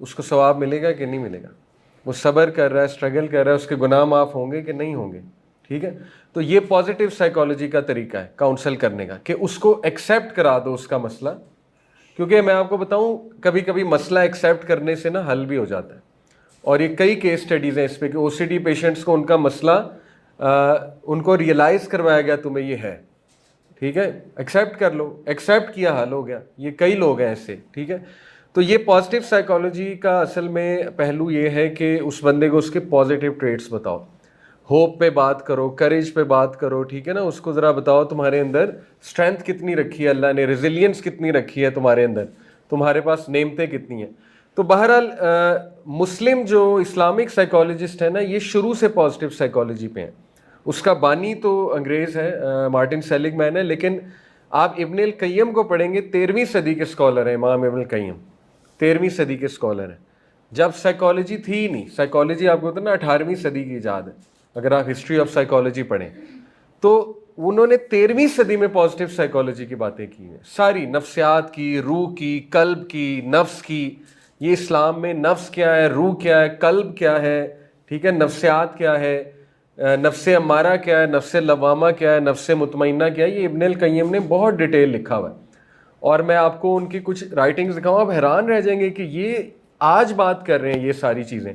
اس کو ثواب ملے گا کہ نہیں ملے گا؟ وہ صبر کر رہا ہے، اسٹرگل کر رہا ہے، اس کے گناہ معاف ہوں گے کہ نہیں ہوں گے؟ ٹھیک ہے، تو یہ پازیٹیو سائیکالوجی کا طریقہ ہے کاؤنسل کرنے کا، کہ اس کو ایکسیپٹ کرا دو اس کا مسئلہ. کیونکہ میں آپ کو بتاؤں کبھی کبھی مسئلہ ایکسیپٹ کرنے سے نا حل بھی ہو جاتا ہے. اور یہ کئی کیس سٹڈیز ہیں اس پہ کہ او سی ڈی پیشنٹس کو ان کا مسئلہ ان کو ریئلائز کروایا گیا تمہیں یہ ہے، ٹھیک ہے، ایکسیپٹ کر لو، ایکسیپٹ کیا حل ہو گیا. یہ کئی لوگ ہیں ایسے. ٹھیک ہے، تو یہ پازیٹیو سائیکالوجی کا اصل میں پہلو یہ ہے کہ اس بندے کو اس کے پازیٹیو ٹریٹس بتاؤ، ہوپ پہ بات کرو، کریج پہ بات کرو. ٹھیک ہے نا، اس کو ذرا بتاؤ تمہارے اندر اسٹرینتھ کتنی رکھی ہے اللہ نے، ریزیلینس کتنی رکھی ہے تمہارے اندر، تمہارے پاس نعمتیں کتنی ہیں. تو بہرحال مسلم جو اسلامک سائیکالوجسٹ ہے نا، یہ شروع سے پازیٹیو سائیکالوجی پہ ہیں. اس کا بانی تو انگریز ہے، مارٹن سیلگ مین ہے، لیکن آپ ابن القیم کو پڑھیں گے، 13ویں صدی کے اسکالر ہیں امام ابن القیم، 13ویں صدی کے اسکالر ہیں، جب سائیکالوجی تھی ہی نہیں. سائیکالوجی آپ کو پتہ نا 18ویں صدی کی ایجاد ہے، اگر آپ ہسٹری آف سائیکالوجی پڑھیں تو انہوں نے 13ویں صدی میں پازیٹیو سائیکالوجی کی باتیں کی ہیں، ساری نفسیات کی، روح کی، قلب کی، نفس کی. یہ اسلام میں نفس کیا ہے، روح کیا ہے، قلب کیا ہے، ٹھیک ہے، نفسیات کیا ہے، نفس امارہ کیا ہے، نفس لوامہ کیا ہے، نفس مطمئنہ کیا ہے، یہ ابن القیم نے بہت ڈیٹیل لکھا ہوا ہے. اور میں آپ کو ان کی کچھ رائٹنگز دکھاؤں، آپ حیران رہ جائیں گے کہ یہ آج بات کر رہے ہیں یہ ساری چیزیں.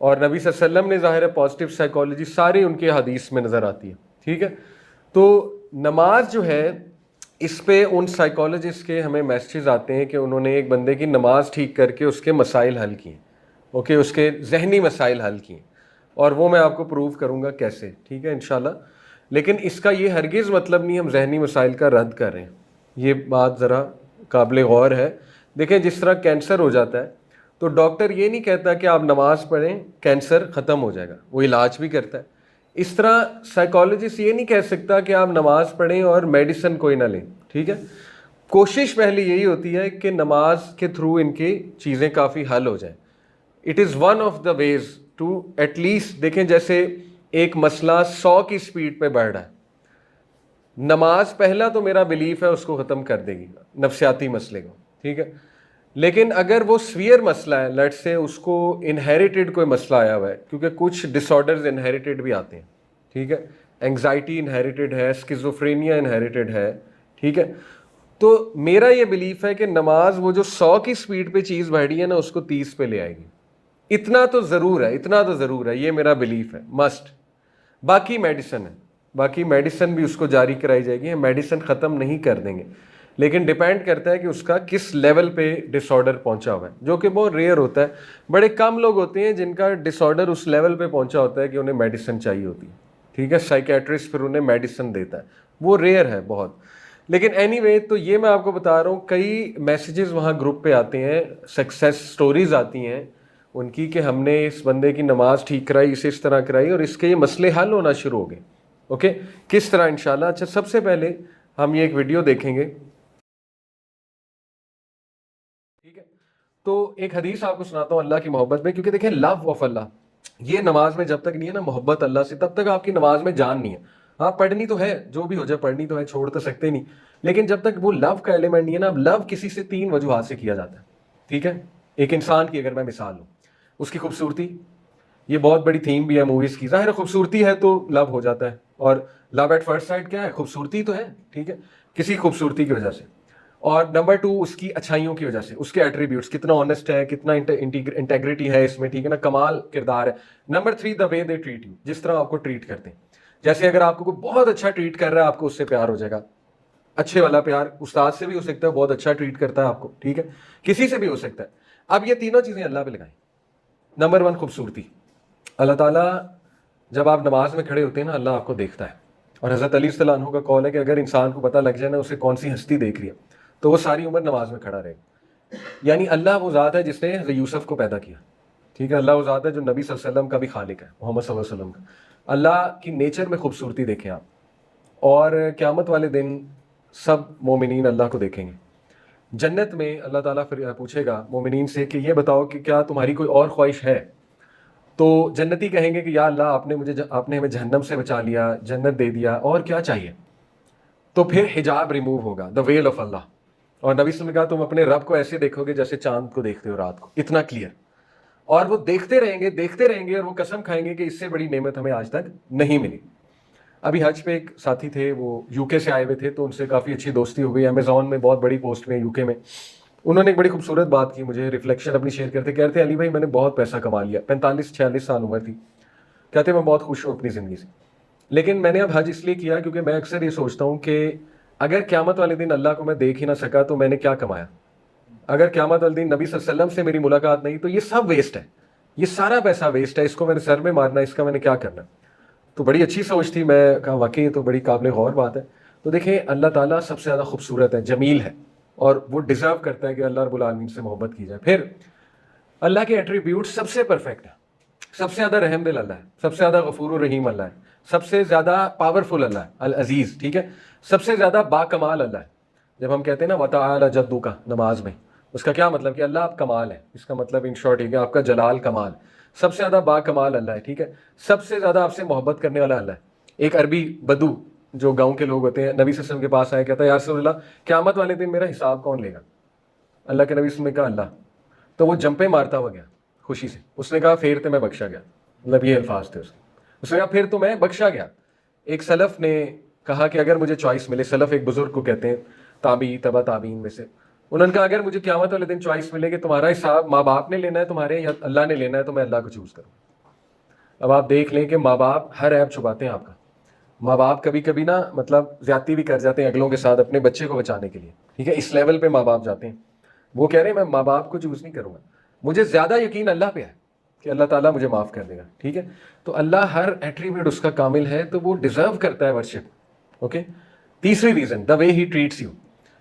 اور نبی صلی اللہ علیہ وسلم نے ظاہر ہے پازیٹیو سائیکالوجی ساری ان کے حدیث میں نظر آتی ہے. ٹھیک ہے، تو نماز جو ہے اس پہ ان سائیکالوجسٹ کے ہمیں میسیجز آتے ہیں کہ انہوں نے ایک بندے کی نماز ٹھیک کر کے اس کے مسائل حل کیے، اوکے، اس کے ذہنی مسائل حل کیے، اور وہ میں آپ کو پروو کروں گا کیسے. ٹھیک ہے انشاءاللہ. لیکن اس کا یہ ہرگز مطلب نہیں ہم ذہنی مسائل کا رد کر رہے ہیں، یہ بات ذرا قابل غور ہے. دیکھیں جس طرح کینسر ہو جاتا ہے تو ڈاکٹر یہ نہیں کہتا کہ آپ نماز پڑھیں کینسر ختم ہو جائے گا، وہ علاج بھی کرتا ہے. اس طرح سائیکالوجسٹ یہ نہیں کہہ سکتا کہ آپ نماز پڑھیں اور میڈیسن کوئی نہ لیں. ٹھیک ہے، کوشش پہلے یہی ہوتی ہے کہ نماز کے تھرو ان کی چیزیں کافی حل ہو جائیں. It is one of the ways to at least. دیکھیں جیسے ایک مسئلہ 100 کی سپیڈ پہ بڑھ رہا ہے، نماز پہلا تو میرا بلیف ہے اس کو ختم کر دے گی، نفسیاتی مسئلے کو. ٹھیک ہے، لیکن اگر وہ سویئر مسئلہ ہے، لیٹ سے اس کو انہیریٹڈ کوئی مسئلہ آیا ہوا ہے، کیونکہ کچھ ڈس آرڈرز انہیریٹڈ بھی آتے ہیں. ٹھیک ہے، اینگزائٹی انہیریٹڈ ہے، اسکیزوفرینیا انہیریٹڈ ہے. ٹھیک ہے، تو میرا یہ بلیف ہے کہ نماز وہ جو 100 کی سپیڈ پہ چیز بڑھ رہی ہے نا، اس کو 30 پہ لے آئے گی. اتنا تو ضرور ہے، اتنا تو ضرور ہے، یہ میرا بلیف ہے، مسٹ. باقی میڈیسن ہے، باقی میڈیسن بھی اس کو جاری کرائی جائے گی، میڈیسن ختم نہیں کر دیں گے، لیکن ڈیپینڈ کرتا ہے کہ اس کا کس لیول پہ ڈس آرڈر پہنچا ہوا ہے، جو کہ بہت ریئر ہوتا ہے. بڑے کم لوگ ہوتے ہیں جن کا ڈس آرڈر اس لیول پہ پہنچا ہوتا ہے کہ انہیں میڈیسن چاہیے ہوتی ہے. ٹھیک ہے، سائیکیٹرسٹ پھر انہیں میڈیسن دیتا ہے، وہ ریئر ہے بہت. لیکن اینی وے، تو یہ میں آپ کو بتا رہا ہوں کئی میسیجز وہاں گروپ پہ آتے ہیں، سکسیس سٹوریز آتی ہیں ان کی کہ ہم نے اس بندے کی نماز ٹھیک کرائی، اسے اس طرح کرائی اور اس کے یہ مسئلے حل ہونا شروع ہو گئے. اوکے، کس طرح انشاءاللہ. اچھا، سب سے پہلے ہم یہ ایک ویڈیو دیکھیں گے. ٹھیک ہے، تو ایک حدیث آپ کو سناتا ہوں اللہ کی محبت میں، کیونکہ دیکھیں لو آف اللہ یہ نماز میں جب تک نہیں ہے نا، محبت اللہ سے، تب تک آپ کی نماز میں جان نہیں ہے. ہاں پڑھنی تو ہے، جو بھی ہو جائے پڑھنی تو ہے، چھوڑ تو سکتے نہیں، لیکن جب تک وہ لو کا ایلیمنٹ نہیں ہے نا. لو کسی سے 3 وجوہات سے کیا جاتا ہے. ٹھیک ہے، ایک انسان کی اگر میں مثال لوں، اس کی خوبصورتی، یہ بہت بڑی تھیم بھی ہے موویز کی، ظاہر ہے خوبصورتی ہے تو لو ہو جاتا ہے. اور لو ایٹ فرسٹ سائٹ کیا ہے؟ خوبصورتی تو ہے. ٹھیک ہے، کسی خوبصورتی کی وجہ سے. اور نمبر 2 اس کی اچھائیوں کی وجہ سے، اس کے ایٹریبیوٹس، کتنا آنیسٹ ہے، کتنا انٹیگریٹی ہے اس میں. ٹھیک ہے نا، کمال کردار ہے. Number 3 the way they treat you, جس طرح آپ کو ٹریٹ کرتے ہیں. جیسے اگر آپ کو کوئی بہت اچھا ٹریٹ کر رہا ہے، آپ کو اس سے پیار ہو جائے گا. اچھے والا پیار استاد سے بھی ہو سکتا ہے، بہت اچھا ٹریٹ کرتا ہے آپ کو. ٹھیک ہے، کسی سے بھی ہو سکتا ہے. اب یہ تینوں چیزیں اللہ پہ لگائیں. نمبر 1 خوبصورتی. اللہ تعالیٰ جب آپ نماز میں کھڑے ہوتے ہیں نا، اللہ آپ کو دیکھتا ہے. اور حضرت علی صلی اللہ عنہ کا قول ہے کہ اگر انسان کو پتہ لگ جائے نا اسے کون سی ہستی دیکھ رہی ہے، تو وہ ساری عمر نماز میں کھڑا رہے گا. یعنی اللہ وہ ذات ہے جس نے حضرت یوسف کو پیدا کیا. ٹھیک ہے، اللہ وہ ذات ہے جو نبی صلی اللہ علیہ وسلم کا بھی خالق ہے، محمد صلی اللہ علیہ وسلم کا. اللہ کی نیچر میں خوبصورتی دیکھیں آپ. اور قیامت والے دن سب مومنین اللہ کو دیکھیں گے. جنت میں اللہ تعالیٰ پھر پوچھے گا مومنین سے کہ یہ بتاؤ کہ کیا تمہاری کوئی اور خواہش ہے؟ تو جنتی کہیں گے کہ یا اللہ آپ نے ہمیں جہنم سے بچا لیا، جنت دے دیا، اور کیا چاہیے؟ تو پھر حجاب ریموو ہوگا، دا ویل آف اللہ. اور نبی صلی اللہ علیہ وسلم نے کہا تم اپنے رب کو ایسے دیکھو گے جیسے چاند کو دیکھتے ہو رات کو، اتنا کلیئر. اور وہ دیکھتے رہیں گے اور وہ قسم کھائیں گے کہ اس سے بڑی نعمت ہمیں آج تک نہیں ملی. ابھی حج پہ ایک ساتھی تھے، وہ یو کے سے آئے ہوئے تھے، تو ان سے کافی اچھی دوستی ہو گئی. امیزون میں بہت بڑی پوسٹ میں یو کے میں. انہوں نے ایک بڑی خوبصورت بات کی، مجھے ریفلیکشن اپنی شیئر کرتے کہتے علی بھائی میں نے بہت پیسہ کما لیا، 45-46 سال عمر تھی. کہتے میں بہت خوش ہوں اپنی زندگی سے، لیکن میں نے اب حج اس لیے کیا کیونکہ میں اکثر یہ سوچتا ہوں کہ اگر قیامت والے دن اللہ کو میں دیکھ ہی نہ سکا تو میں نے کیا کمایا. اگر قیامت والے دن نبی صلی اللہ علیہ وسلم سے میری ملاقات نہیں تو یہ سب ویسٹ ہے، یہ سارا پیسہ ویسٹ ہے، اس کو میں نے سر میں مارنا، اس کا میں نے کیا کرنا. تو بڑی اچھی سوچ تھی. میں کہا واقعی یہ تو بڑی قابل غور بات ہے. تو دیکھیں اللہ تعالیٰ سب سے زیادہ خوبصورت ہے، جمیل ہے، اور وہ ڈیزرو کرتا ہے کہ اللہ رب العالمین سے محبت کی جائے. پھر اللہ کے ایٹریبیوٹ سب سے پرفیکٹ ہے، سب سے زیادہ رحم دل اللہ ہے، سب سے زیادہ غفور الرحیم اللہ ہے، سب سے زیادہ پاورفل اللہ ہے، العزیز، ٹھیک ہے، سب سے زیادہ با کمال اللہ ہے. جب ہم کہتے ہیں نا وتعالی جدو کا نماز میں، اس کا کیا مطلب کہ اللہ آپ کمال ہے، اس کا مطلب ان شارٹ ہے کہ آپ کا جلال کمال. سب سے زیادہ با کمال اللہ ہے، ٹھیک ہے، سب سے زیادہ آپ سے محبت کرنے والا اللہ ہے. ایک عربی بدو جو گاؤں کے لوگ ہوتے ہیں نبی صلی اللہ علیہ وسلم کے پاس آئے، کہتا ہے یا رسول اللہ قیامت والے دن میرا حساب کون لے گا؟ اللہ کے نبی صلی اللہ علیہ وسلم نے کہا اللہ. تو وہ جمپے مارتا ہوا گیا خوشی سے. اس نے کہا پھر تو میں بخشا گیا، مطلب یہ الفاظ تھے اس کے. اس نے کہا پھر تو میں بخشا گیا. ایک سلف نے کہا کہ اگر مجھے چوائس ملے، سلف ایک بزرگ کو کہتے ہیں تابعی تبع تابعین میں سے، انہوں نے کہا اگر مجھے قیامت والے دن چوائس ملے کہ تمہارا حساب ماں باپ نے لینا ہے تمہارے یا اللہ نے لینا ہے، تو میں اللہ کو چوز کروں. اب آپ دیکھ لیں کہ ماں باپ ہر عیب چھپاتے ہیں آپ کا. ماں باپ کبھی کبھی نا مطلب زیادتی بھی کر جاتے ہیں اگلوں کے ساتھ اپنے بچے کو بچانے کے لیے، ٹھیک ہے، اس لیول پہ ماں باپ جاتے ہیں. وہ کہہ رہے ہیں میں ماں باپ کو چوز نہیں کروں گا، مجھے زیادہ یقین اللہ پہ ہے کہ اللہ تعالیٰ مجھے معاف کر دے گا، ٹھیک ہے. تو اللہ ہر ایٹریبیوٹ اس کا کامل ہے تو وہ ڈیزرو کرتا ہے ورشپ. اوکے. تیسری reason the way he traits you.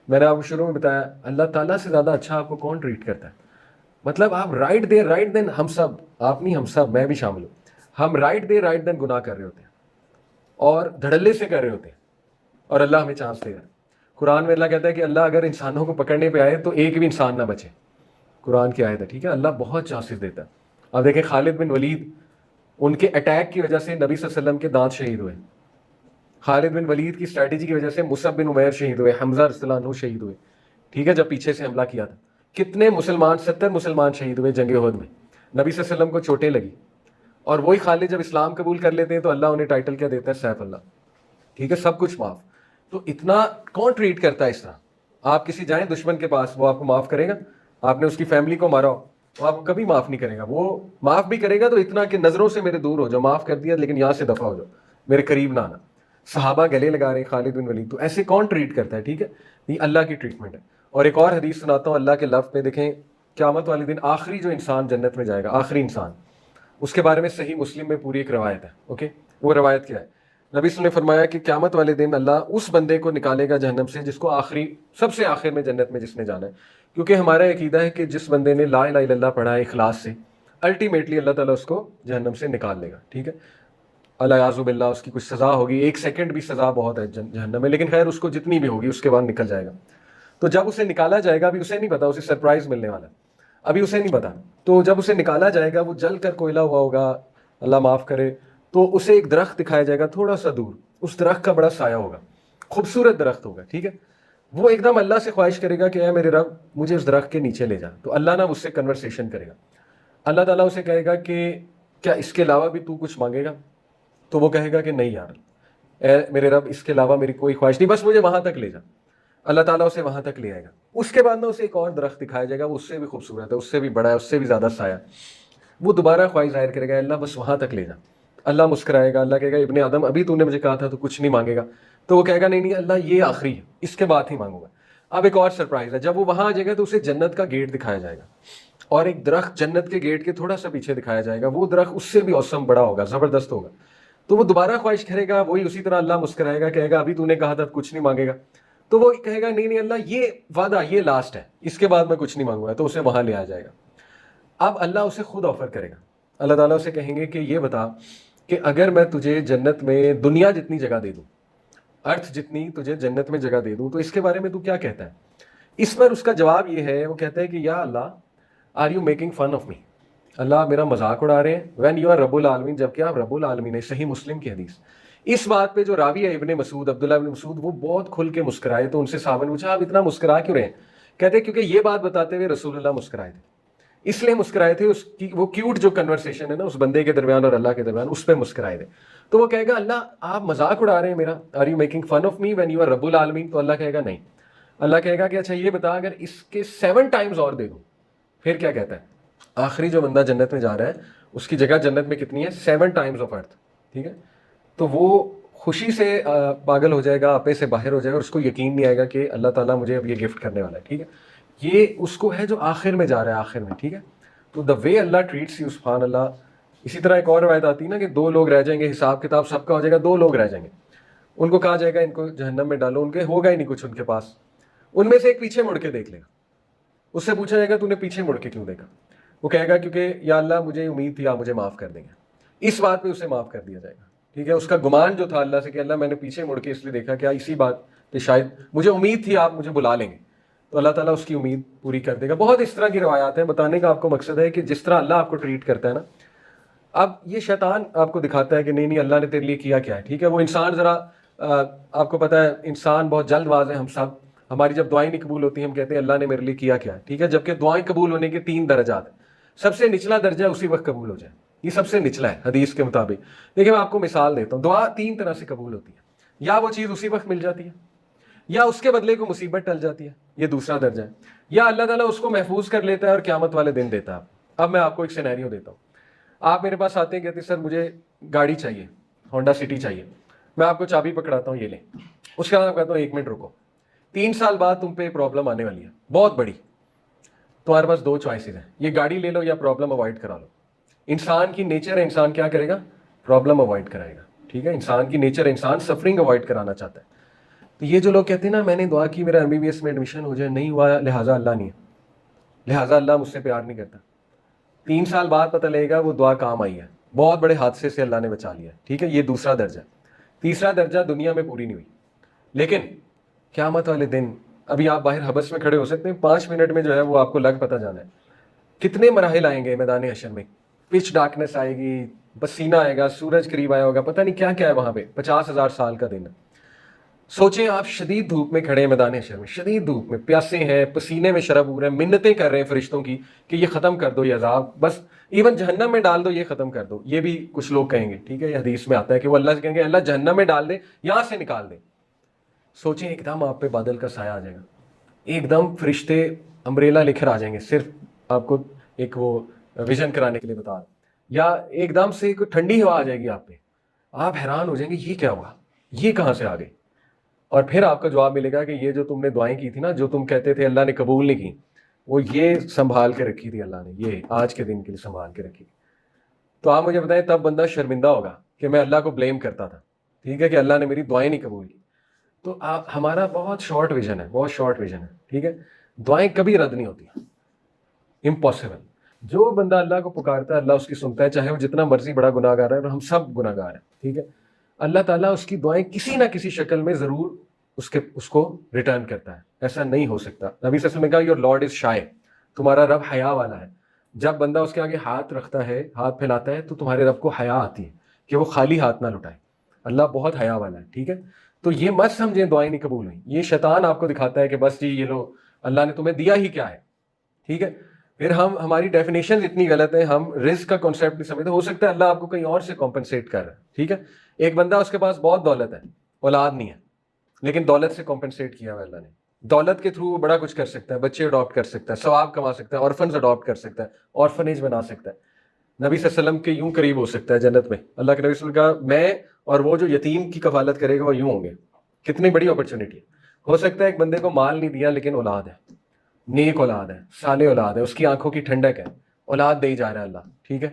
میں نے آپ کو شروع میں بتایا اللہ تعالیٰ سے زیادہ اچھا آپ کو کون ٹریٹ کرتا ہے. مطلب آپ رائٹ دین ہم سب، آپ نہیں ہم سب، میں بھی شامل ہوں، ہم رائٹ دین گناہ کر رہے ہوتے ہیں اور دھڑلے سے کر رہے ہوتے ہیں، اور اللہ ہمیں چانس دے رہا ہے. قرآن میں اللہ کہتا ہے کہ اللہ اگر انسانوں کو پکڑنے پہ آئے تو ایک بھی انسان نہ بچے. قرآن کی آیت ہے، ٹھیک ہے. اللہ بہت چانسز دیتا ہے. آپ دیکھیں خالد بن ولید، ان کے اٹیک کی وجہ سے نبی صلی اللہ علیہ وسلم کے دانت شہید ہوئے. خالد بن ولید کی اسٹریٹجی کی وجہ سے مصعب بن عمیر شہید ہوئے، حمزہ رضی اللہ عنہ شہید ہوئے، ٹھیک ہے، جب پیچھے سے حملہ کیا تھا. کتنے مسلمان، 70 مسلمان شہید ہوئے جنگ احد میں. نبی صلی اللہ علیہ وسلم کو چوٹیں لگی. اور وہی خالد جب اسلام قبول کر لیتے ہیں تو اللہ انہیں ٹائٹل کیا دیتا ہے؟ سیف اللہ، ٹھیک ہے، سب کچھ معاف. تو اتنا کون ٹریٹ کرتا ہے اس طرح؟ آپ کسی جائیں دشمن کے پاس، وہ آپ کو معاف کرے گا؟ آپ نے اس کی فیملی کو مارا ہو وہ آپ کو کبھی معاف نہیں کرے گا. وہ معاف بھی کرے گا تو اتنا کہ نظروں سے میرے دور ہو جاؤ، معاف کر دیا لیکن یہاں سے دفع ہو جاؤ، میرے قریب نہ آنا. صحابہ گلے لگا رہے ہیں خالد بن ولید. تو ایسے کون ٹریٹ کرتا ہے؟ ٹھیک ہے، یہ اللہ کی ٹریٹمنٹ ہے. اور ایک اور حدیث سناتا ہوں اللہ کے لفظ میں، دیکھیں قیامت والے دن آخری جو انسان جنت میں جائے گا، آخری انسان، اس کے بارے میں صحیح مسلم میں پوری ایک روایت ہے. اوکے، وہ روایت کیا ہے؟ نبی صلی اللہ علیہ وسلم نے فرمایا کہ قیامت والے دن اللہ اس بندے کو نکالے گا جہنم سے جس کو آخری، سب سے آخر میں جنت میں جس نے جانا ہے. کیونکہ ہمارا عقیدہ ہے کہ جس بندے نے لا الہ الا اللہ پڑھا ہے اخلاص سے، الٹیمیٹلی اللہ تعالیٰ اس کو جہنم سے نکال لے گا، ٹھیک ہے. الیاذ باللہ اس کی کچھ سزا ہوگی، 1 سیکنڈ بھی سزا بہت ہے جہنم میں، لیکن خیر اس کو جتنی بھی ہوگی اس کے بعد نکل جائے گا. تو جب اسے نکالا جائے گا، ابھی اسے نہیں پتا، اسے سرپرائز ملنے والا ہے، ابھی اسے نہیں پتا. تو جب اسے نکالا جائے گا وہ جل کر کوئلہ ہوا ہوگا، اللہ معاف کرے. تو اسے ایک درخت دکھایا جائے گا تھوڑا سا دور، اس درخت کا بڑا سایہ ہوگا، خوبصورت درخت ہوگا، ٹھیک ہے. وہ ایک دم اللہ سے خواہش کرے گا کہ اے میرے رب مجھے اس درخت کے نیچے لے جا. تو اللہ نا اس سے کنورسیشن کرے گا. اللہ تعالیٰ اسے کہے گا کہ کیا اس کے علاوہ بھی تو کچھ مانگے گا؟ تو وہ کہے گا کہ نہیں یار، اے میرے رب اس کے علاوہ میری کوئی خواہش نہیں، بس مجھے وہاں تک لے جا. اللہ تعالیٰ اسے وہاں تک لے آئے گا. اس کے بعد نا اسے ایک اور درخت دکھایا جائے گا، وہ اس سے بھی خوبصورت ہے، اس سے بھی بڑا ہے، اس سے بھی زیادہ سایہ. وہ دوبارہ خواہش ظاہر کرے گا اللہ بس وہاں تک لے جا. اللہ مسکرائے گا، اللہ کہے گا ابن آدم ابھی تو نے مجھے کہا تھا تو کچھ نہیں مانگے گا. تو وہ کہے گا نہیں نہیں اللہ یہ آخری ہے، اس کے بعد ہی مانگوں گا. اب ایک اور سرپرائز ہے، جب وہ وہاں آ جائے گا تو اسے جنت کا گیٹ دکھایا جائے گا، اور ایک درخت جنت کے گیٹ کے تھوڑا سا پیچھے دکھایا جائے گا. وہ درخت اس سے بھی اوسم بڑا ہوگا، زبردست ہوگا. تو وہ دوبارہ خواہش کرے گا، وہی اسی طرح اللہ مسکرائے گا، کہے گا ابھی تو نے کہا تھا کچھ نہیں مانگے گا. تو وہ کہے گا نہیں نہیں اللہ یہ وعدہ یہ لاسٹ ہے، اس کے بعد میں کچھ نہیں مانگوں گا. تو اسے وہاں لے آ جائے گا. اب اللہ اسے خود آفر کرے گا. اللہ تعالیٰ اسے کہیں گے کہ یہ بتا کہ اگر میں تجھے جنت میں دنیا جتنی جگہ دے دوں، ارتھ جتنی تجھے جنت میں جگہ دے دوں، تو اس کے بارے میں تو کیا کہتا ہے؟ اس پر اس کا جواب یہ ہے، وہ کہتا ہے کہ یا اللہ are you making fun of me? اللہ آپ میرا مذاق اڑا رہے ہیں؟ وین یو آر رب العالمین، جبکہ آپ رب العالمین ہے. صحیح مسلم کی حدیث. اس بات پہ جو راوی ہے ابن مسعود، عبداللہ ابن مسعود، وہ بہت کھل کے مسکرائے. تو ان سے صحابہ نے پوچھا آپ اتنا مسکرا کیوں رہے ہیں؟ کہتے ہیں کیونکہ یہ بات بتاتے ہوئے رسول اللہ مسکرائے تھے، اس لیے مسکرائے تھے، اس کی وہ کیوٹ جو کنورسیشن ہے نا اس بندے کے درمیان اور اللہ کے درمیان، اس پہ مسکرائے تھے. تو وہ کہے گا اللہ آپ مذاق اڑا رہے ہیں میرا، are you making fun of me when you are رب العالمین؟ تو اللہ کہے گا نہیں. اللہ کہے گا کہ اچھا یہ بتا اگر اس کے 7 ٹائمز اور دے دوں، پھر کیا کہتا ہے؟ آخری جو بندہ جنت میں جا رہا ہے اس کی جگہ جنت میں کتنی ہے؟ 7 ٹائمز آف ارتھ. ٹھیک ہے، تو وہ خوشی سے پاگل ہو جائے گا، آپے سے باہر ہو جائے گا، اور اس کو یقین نہیں آئے گا کہ اللہ تعالیٰ مجھے اب یہ گفٹ کرنے والا ہے. ٹھیک ہے، یہ اس کو ہے جو آخر میں جا رہا ہے، آخر میں. ٹھیک ہے، تو دا وے اللہ ٹریٹس یو، سبحان اللہ. اسی طرح ایک اور روایت آتی ہے نا کہ 2 لوگ رہ جائیں گے، حساب کتاب سب کا ہو جائے گا، 2 لوگ رہ جائیں گے. ان کو کہا جائے گا ان کو جہنم میں ڈالو، ان کے ہوگا ہی نہیں کچھ ان کے پاس. ان میں سے ایک پیچھے مڑ کے دیکھ لے گا، اس سے پوچھا جائے گا تو نے پیچھے مڑ کے کیوں دیکھا؟ وہ کہے گا کیونکہ یا اللہ مجھے امید تھی آپ مجھے معاف کر دیں گے. اس بات پہ اسے معاف کر دیا جائے گا. ٹھیک ہے، اس کا گمان جو تھا اللہ سے کہ اللہ میں نے پیچھے مڑ کے اس لیے دیکھا کہ اسی بات پہ شاید مجھے امید تھی آپ مجھے بلا لیں گے، تو اللہ تعالیٰ اس کی امید پوری کر دے گا. بہت اس طرح کی روایات ہیں. بتانے کا آپ کو مقصد ہے کہ جس طرح اللہ آپ کو ٹریٹ کرتا ہے نا، اب یہ شیطان آپ کو دکھاتا ہے کہ نہیں اللہ نے تیرے لیے کیا کیا ہے. ٹھیک ہے، وہ انسان ذرا آپ کو پتا ہے انسان بہت جلد باز ہے. ہم سب، ہماری جب دعائیں نہیں قبول ہوتی ہیں ہم کہتے ہیں اللہ نے میرے لیے کیا کیا ہے. ٹھیک ہے، جبکہ دعائیں قبول ہونے کے 3 درجات ہیں. سب سے نچلا درجہ اسی وقت قبول ہو جائے، یہ سب سے نچلا ہے حدیث کے مطابق. دیکھیں میں آپ کو مثال دیتا ہوں، دعا 3 طرح سے قبول ہوتی ہے. یا وہ چیز اسی وقت مل جاتی ہے، یا اس کے بدلے کو مصیبت ٹل جاتی ہے، یہ دوسرا درجہ ہے. یا اللہ تعالیٰ اس کو محفوظ کر لیتا ہے اور قیامت والے دن دیتا ہے. اب میں آپ کو ایک سینیریو دیتا ہوں. آپ میرے پاس آتے ہیں کہتے ہیں سر مجھے گاڑی چاہیے، ہونڈا سٹی چاہیے. میں آپ کو چابی پکڑاتا ہوں، یہ لیں. اس کے بعد میں کہتا ہوں 1 منٹ رکو، 3 سال بعد تم پہ پرابلم آنے والی ہے بہت بڑی. تمہارے پاس 2 چوائسیز ہیں، یہ گاڑی لے لو یا پرابلم اوائڈ کرا لو. انسان کی نیچر ہے، انسان کیا کرے گا؟ پرابلم اوائڈ کرائے گا. ٹھیک ہے، انسان کی نیچر ہے، انسان سفرنگ اوائڈ کرانا چاہتا ہے. تو یہ جو لوگ کہتے ہیں نا میں نے دعا کی میرا MBBS میں ایڈمیشن ہو جائے، نہیں ہوا لہٰذا اللہ نہیں ہے، لہٰذا اللہ مجھ سے پیار نہیں کرتا. 3 سال بعد پتہ لگے گا وہ دعا کام آئی ہے، بہت بڑے حادثے سے اللہ نے بچا لیا. ٹھیک ہے، یہ دوسرا درجہ. تیسرا درجہ دنیا میں پوری نہیں ہوئی، لیکن قیامت والے دن ابھی آپ باہر حبس میں کھڑے ہو سکتے ہیں، 5 منٹ میں جو ہے وہ آپ کو لگ پتہ جانا ہے. کتنے مراحل آئیں گے میدان حشر میں، پچ ڈارکنس آئے گی، پسینہ آئے گا، سورج قریب آیا ہوگا، پتہ نہیں کیا کیا ہے وہاں پہ. 50,000 سال کا دن ہے. سوچیں آپ شدید دھوپ میں کھڑے ہیں میدان حشر میں، شدید دھوپ میں، پیاسے ہیں، پسینے میں شراب ہو رہے ہیں، منتیں کر رہے ہیں فرشتوں کی کہ یہ ختم کر دو یہ عذاب، بس ایون جہنم میں ڈال دو یہ ختم کر دو. یہ بھی کچھ لوگ کہیں گے. ٹھیک ہے، یہ حدیث میں آتا ہے کہ وہ اللہ سے کہیں گے اللہ جہنم میں ڈال دے، یہاں سے نکال دے. سوچیں ایک دم آپ پہ بادل کا سایہ آ جائے گا، ایک دم فرشتے امبریلا لے کر آ جائیں گے، صرف آپ کو ایک وہ ویژن کرانے کے لیے بتا رہا. یا ایک دم سے کوئی ٹھنڈی ہوا آ جائے گی آپ پہ، آپ حیران ہو جائیں گے یہ کیا ہوا، یہ کہاں سے آ گئی. اور پھر آپ کا جواب ملے گا کہ یہ جو تم نے دعائیں کی تھی نا، جو تم کہتے تھے اللہ نے قبول نہیں کی، وہ یہ سنبھال کے رکھی تھی اللہ نے، یہ آج کے دن کے لیے سنبھال کے رکھی. تو آپ مجھے بتائیں تب بندہ شرمندہ ہوگا کہ میں اللہ کو بلیم کرتا تھا. ٹھیک ہے، کہ اللہ نے میری دعائیں نہیں قبول کی. تو آپ ہمارا بہت شارٹ ویژن ہے، بہت شارٹ ویژن ہے. ٹھیک ہے، دعائیں کبھی رد نہیں ہوتی، امپاسبل. جو بندہ اللہ کو پکارتا ہے اللہ اس کی سنتا ہے، چاہے وہ جتنا مرضی بڑا گناہ گار ہے، اور ہم سب گناہ گار ہیں. ٹھیک ہے، اللہ تعالیٰ اس کی دعائیں کسی نہ کسی شکل میں ضرور اس کو ریٹرن کرتا ہے. ایسا نہیں ہو سکتا. نبی صلی اللہ علیہ وسلم نے کہا یور لارڈ از شائے، تمہارا رب حیا والا ہے. جب بندہ اس کے آگے ہاتھ رکھتا ہے، ہاتھ پھیلاتا ہے، تو تمہارے رب کو حیا آتی ہے کہ وہ خالی ہاتھ نہ لٹائے. اللہ بہت حیا والا ہے. ٹھیک ہے، تو یہ مت سمجھیں دعائیں نہیں قبول ہوئی، یہ شیطان آپ کو دکھاتا ہے کہ بس جی یہ لو اللہ نے تمہیں دیا ہی کیا ہے. ٹھیک ہے، پھر ہماری ڈیفینیشن اتنی غلط ہے، ہم رزق کا کانسیپٹ نہیں سمجھتے. ہو سکتا ہے اللہ آپ کو کہیں اور سے کمپنسیٹ کر رہا ہے. ٹھیک ہے، ایک بندہ اس کے پاس بہت دولت ہے، اولاد نہیں ہے، لیکن دولت سے کمپنسیٹ کیا ہوا اللہ نے. دولت کے تھرو وہ بڑا کچھ کر سکتا ہے، بچے اڈاپٹ کر سکتا ہے، ثواب کما سکتا ہے، آرفنز اڈاپٹ کر سکتا ہے، آرفنیج بنا سکتا ہے، نبی صلی اللہ علیہ وسلم کے یوں قریب ہو سکتا ہے جنت میں. اللہ کے نبی صلی اللہ علیہ وسلم کا میں اور وہ جو یتیم کی کفالت کرے گا وہ یوں ہوں گے. کتنی بڑی اپرچونٹی. ہو سکتا ہے ایک بندے کو مال نہیں دیا لیکن اولاد ہے، نیک اولاد ہے، صالح اولاد ہے، اس کی آنکھوں کی ٹھنڈک ہے، اولاد دے ہی جا رہا ہے اللہ. ٹھیک ہے،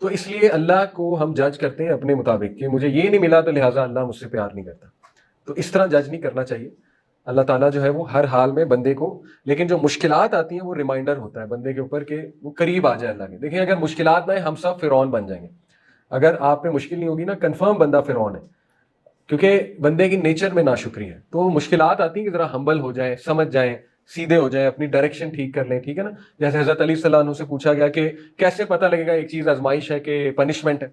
تو اس لیے اللہ کو ہم جج کرتے ہیں اپنے مطابق کہ مجھے یہ نہیں ملا تو لہٰذا اللہ مجھ سے پیار نہیں کرتا. تو اس طرح جج نہیں کرنا چاہیے. اللہ تعالیٰ جو ہے وہ ہر حال میں بندے کو، لیکن جو مشکلات آتی ہیں وہ ریمائنڈر ہوتا ہے بندے کے اوپر کہ وہ قریب آ جائے اللہ کے. دیکھیں اگر مشکلات نہ ہیں ہم سب فرعون بن جائیں گے. اگر آپ پہ مشکل نہیں ہوگی نا، کنفرم بندہ فرعون ہے، کیونکہ بندے کی نیچر میں ناشکری ہے. تو مشکلات آتی ہیں کہ ذرا ہمبل ہو جائیں، سمجھ جائیں، سیدھے ہو جائیں، اپنی ڈائریکشن ٹھیک کر لیں. ٹھیک ہے نا، جیسے حضرت علی صلی اللہ عنہ سے پوچھا گیا کہ کیسے پتہ لگے گا ایک چیز آزمائش ہے کہ پنشمنٹ ہے.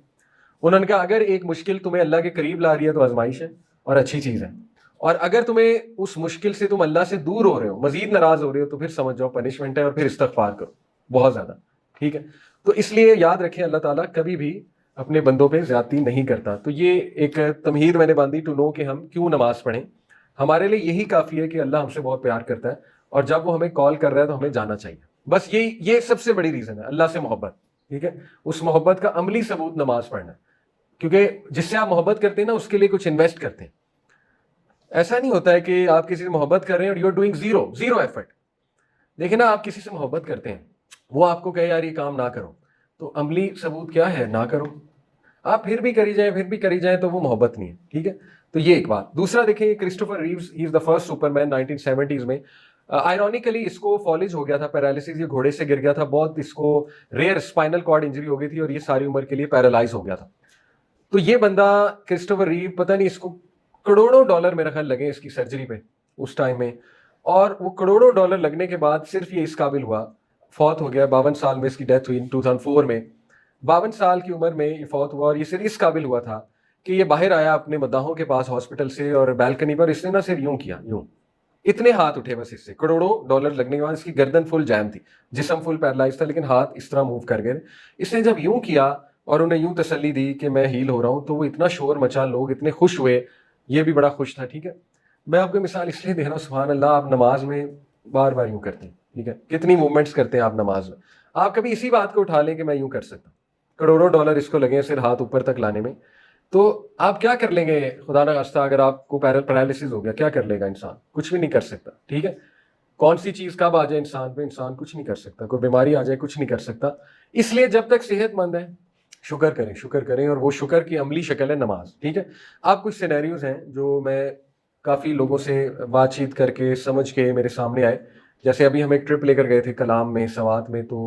انہوں نے کہا اگر ایک مشکل تمہیں اللہ کے قریب لا رہی ہے تو آزمائش ہے اور اچھی چیز ہے، اور اگر تمہیں اس مشکل سے تم اللہ سے دور ہو رہے ہو, مزید ناراض ہو رہے ہو, تو پھر سمجھ جاؤ پنشمنٹ ہے, اور پھر استغفار کرو بہت زیادہ. ٹھیک ہے, تو اس لیے یاد رکھیں اللہ تعالیٰ کبھی بھی اپنے بندوں پہ زیادتی نہیں کرتا. تو یہ ایک تمہید میں نے باندھی ٹو نو کہ ہم کیوں نماز پڑھیں. ہمارے لیے یہی کافی ہے کہ اللہ ہم سے بہت پیار کرتا ہے, اور جب وہ ہمیں کال کر رہا ہے تو ہمیں جانا چاہیے. بس یہ سب سے بڑی ریزن ہے, اللہ سے محبت. ٹھیک ہے, اس محبت کا عملی ثبوت نماز پڑھنا ہے, کیونکہ جس سے آپ محبت کرتے ہیں نا اس کے لیے کچھ انویسٹ کرتے ہیں. ایسا نہیں ہوتا ہے کہ آپ کسی سے محبت کر رہے ہیں اور you are doing zero effort. دیکھیں نا, آپ کسی سے محبت کرتے ہیں, وہ آپ کو کہے یار یہ کام نہ کرو, تو عملی ثبوت کیا ہے؟ نہ کرو. آپ پھر بھی کری جائیں تو وہ محبت نہیں ہے. ٹھیک ہے, تو یہ ایک بات. دوسرا دیکھیں, یہ Christopher Reeves, he is the first Superman 1970s میں. آئرونیکلی اس کو فالج ہو گیا تھا, پیرالسس, یہ گھوڑے سے گر گیا تھا, بہت اس کو ریئر اسپائنل کارڈ انجری ہو گئی تھی, اور یہ ساری عمر کے لیے پیرالائز ہو گیا تھا. تو یہ بندہ کرسٹوفر ریو, پتہ نہیں اس کو کروڑوں ڈالر میرا خیال لگے اس کی سرجری پہ اس ٹائم میں, اور وہ کروڑوں ڈالر لگنے کے بعد صرف یہ اس قابل ہوا, فوت ہو گیا 52 سال میں, اس کی ڈیتھ ہوئی 2004 میں. 52 سال کی عمر میں یہ فوت ہوا, اور یہ صرف اس قابل ہوا تھا کہ یہ باہر آیا اپنے مداحوں کے پاس ہاسپٹل سے, اور بالکنی پر اس نے نہ صرف یوں کیا, یوں اتنے ہاتھ اٹھے بس اس سے, کروڑوں ڈالر لگنے کے بعد. اس کی گردن فل جام تھی, جسم فل پیرالائز تھا, لیکن ہاتھ اس طرح موو کر گئے. اس نے جب یوں کیا اور انہیں یوں تسلی دی کہ میں ہیل ہو رہا ہوں, تو وہ اتنا شور مچا, لوگ اتنے خوش ہوئے, یہ بھی بڑا خوش تھا. ٹھیک ہے, میں آپ کو مثال اس لیے دے رہا ہوں, سبحان اللہ, آپ نماز میں بار بار یوں کرتے ہیں. ٹھیک ہے, کتنی موومنٹس کرتے ہیں آپ نماز میں. آپ کبھی اسی بات کو اٹھا لیں کہ میں یوں کر سکتا ہوں, کروڑوں ڈالر اس کو لگے صرف ہاتھ اوپر تک لانے میں, تو آپ کیا کر لیں گے؟ خدا نہ خواستہ اگر آپ کو پیرالسس ہو گیا, کیا کر لے گا انسان؟ کچھ بھی نہیں کر سکتا. ٹھیک ہے, کون سی چیز کب آ جائے انسان پہ, انسان کچھ نہیں کر سکتا. کوئی بیماری آ جائے, کچھ نہیں کر سکتا. اس لیے جب تک صحت مند ہے شکر کریں, اور وہ شکر کی عملی شکل ہے نماز. ٹھیک ہے, اب کچھ سینیریوز ہیں جو میں کافی لوگوں سے بات چیت کر کے سمجھ کے میرے سامنے آئے. جیسے ابھی ہم ایک ٹرپ لے کر گئے تھے کلام میں, سوات میں, تو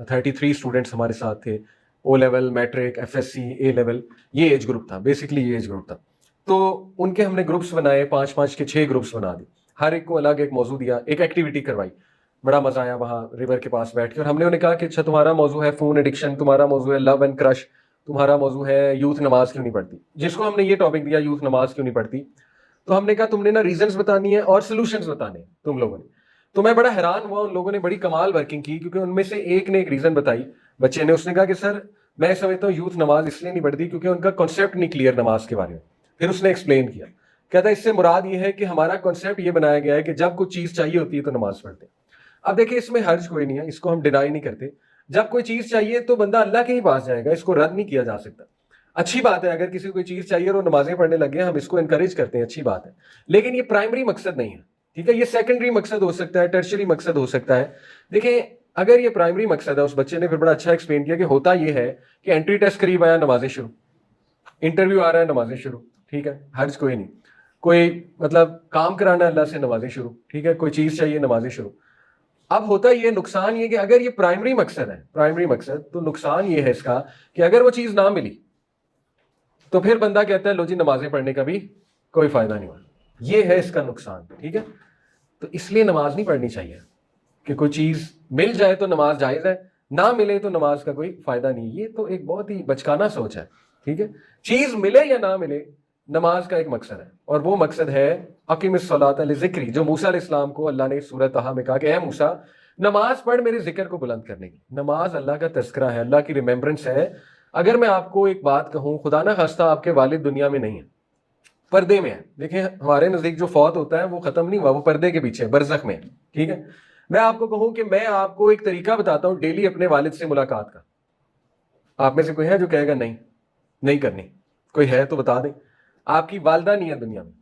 33 اسٹوڈنٹس ہمارے ساتھ تھے, O level, matric, F S C, A level, یہ ایج گروپ تھا, بیسکلی یہ ایج گروپ تھا. تو ان کے ہم نے گروپس بنائے, 5 کے 6 گروپس بنا دی, ہر ایک کو الگ ایک موضوع دیا, ایک ایکٹیویٹی کروائی. بڑا مزہ آیا وہاں ریور کے پاس بیٹھ کے, اور ہم نے انہیں کہا کہ اچھا تمہارا موضوع ہے فون ایڈکشن, تمہارا موضوع ہے لو اینڈ کرش, تمہارا موضوع ہے یوتھ نماز کیوں نہیں پڑھتی. جس کو ہم نے یہ ٹاپک دیا, یوتھ نماز کیوں نہیں پڑھتی, تو ہم نے کہا تم نے نا ریزنس بتانی ہے اور سولوشنز بتانے ہیں تم لوگوں نے. تو میں بڑا حیران ہوا, ان لوگوں نے بڑی کمال ورکنگ کی, کیونکہ ان میں سے ایک نے ایک ریزن بتائی بچے نے. اس نے کہا کہ سر میں سمجھتا ہوں یوتھ نماز اس لیے نہیں پڑھتی کیونکہ ان کا کانسیپٹ نہیں کلیئر نماز کے بارے میں. پھر اس نے ایکسپلین کیا, کہتا ہے اس سے مراد یہ ہے کہ ہمارا کانسیپٹ یہ بنایا گیا ہے کہ جب کوئی چیز چاہیے ہوتی ہے تو نماز پڑھتے ہیں. اب دیکھیں اس میں حرج کوئی نہیں ہے, اس کو ہم ڈینائی نہیں کرتے. جب کوئی چیز چاہیے تو بندہ اللہ کے ہی پاس جائے گا, اس کو رد نہیں کیا جا سکتا. اچھی بات ہے اگر کسی کو کوئی چیز چاہیے اور وہ نمازیں پڑھنے لگ گئے, ہم اس کو انکریج کرتے ہیں, اچھی بات ہے, لیکن یہ پرائمری مقصد نہیں ہے. ٹھیک ہے, یہ سیکنڈری مقصد ہو سکتا ہے, ٹرشری مقصد ہو سکتا ہے. دیکھیں اگر یہ پرائمری مقصد ہے, اس بچے نے پھر بڑا اچھا ایکسپلین کیا کہ ہوتا یہ ہے کہ انٹری ٹیسٹ قریب آیا, نمازیں شروع, انٹرویو آ رہا ہے, نمازیں شروع. ٹھیک ہے, حرج کوئی نہیں. کوئی مطلب کام کرانا ہے اللہ سے, نمازیں شروع. ٹھیک ہے, کوئی چیز چاہیے, نمازیں شروع. اب ہوتا یہ نقصان یہ کہ اگر یہ پرائمری مقصد ہے, پرائمری مقصد, تو نقصان یہ ہے اس کا کہ اگر وہ چیز نہ ملی تو پھر بندہ کہتا ہے لو جی نمازیں پڑھنے کا بھی کوئی فائدہ نہیں ہوا. یہ ہے اس کا نقصان. ٹھیک ہے, تو اس لیے نماز نہیں پڑھنی چاہیے کہ کوئی چیز مل جائے تو نماز جائز ہے, نہ ملے تو نماز کا کوئی فائدہ نہیں. یہ تو ایک بہت ہی بچکانہ سوچ ہے. ٹھیک ہے, چیز ملے یا نہ ملے, نماز کا ایک مقصد ہے, اور وہ مقصد ہے اقیم الصلاۃ لذکری, جو موسیٰ علیہ السلام کو اللہ نے سورۃ طٰہٰ میں کہا کہ اے موسیٰ نماز پڑھ میرے ذکر کو بلند کرنے کی. نماز اللہ کا تذکرہ ہے, اللہ کی ریممبرنس ہے. اگر میں آپ کو ایک بات کہوں, خدا نہ خواستہ آپ کے والد دنیا میں نہیں ہیں, پردے میں ہے. دیکھیں ہمارے نزدیک جو فوت ہوتا ہے وہ ختم نہیں ہوا, وہ پردے کے پیچھے برزخ میں. ٹھیک ہے, میں آپ کو کہوں کہ میں آپ کو ایک طریقہ بتاتا ہوں ڈیلی اپنے والد سے ملاقات کا, آپ میں سے کوئی ہے جو کہے گا نہیں کرنی؟ کوئی ہے تو بتا دیں. آپ کی والدہ نہیں ہے دنیا میں.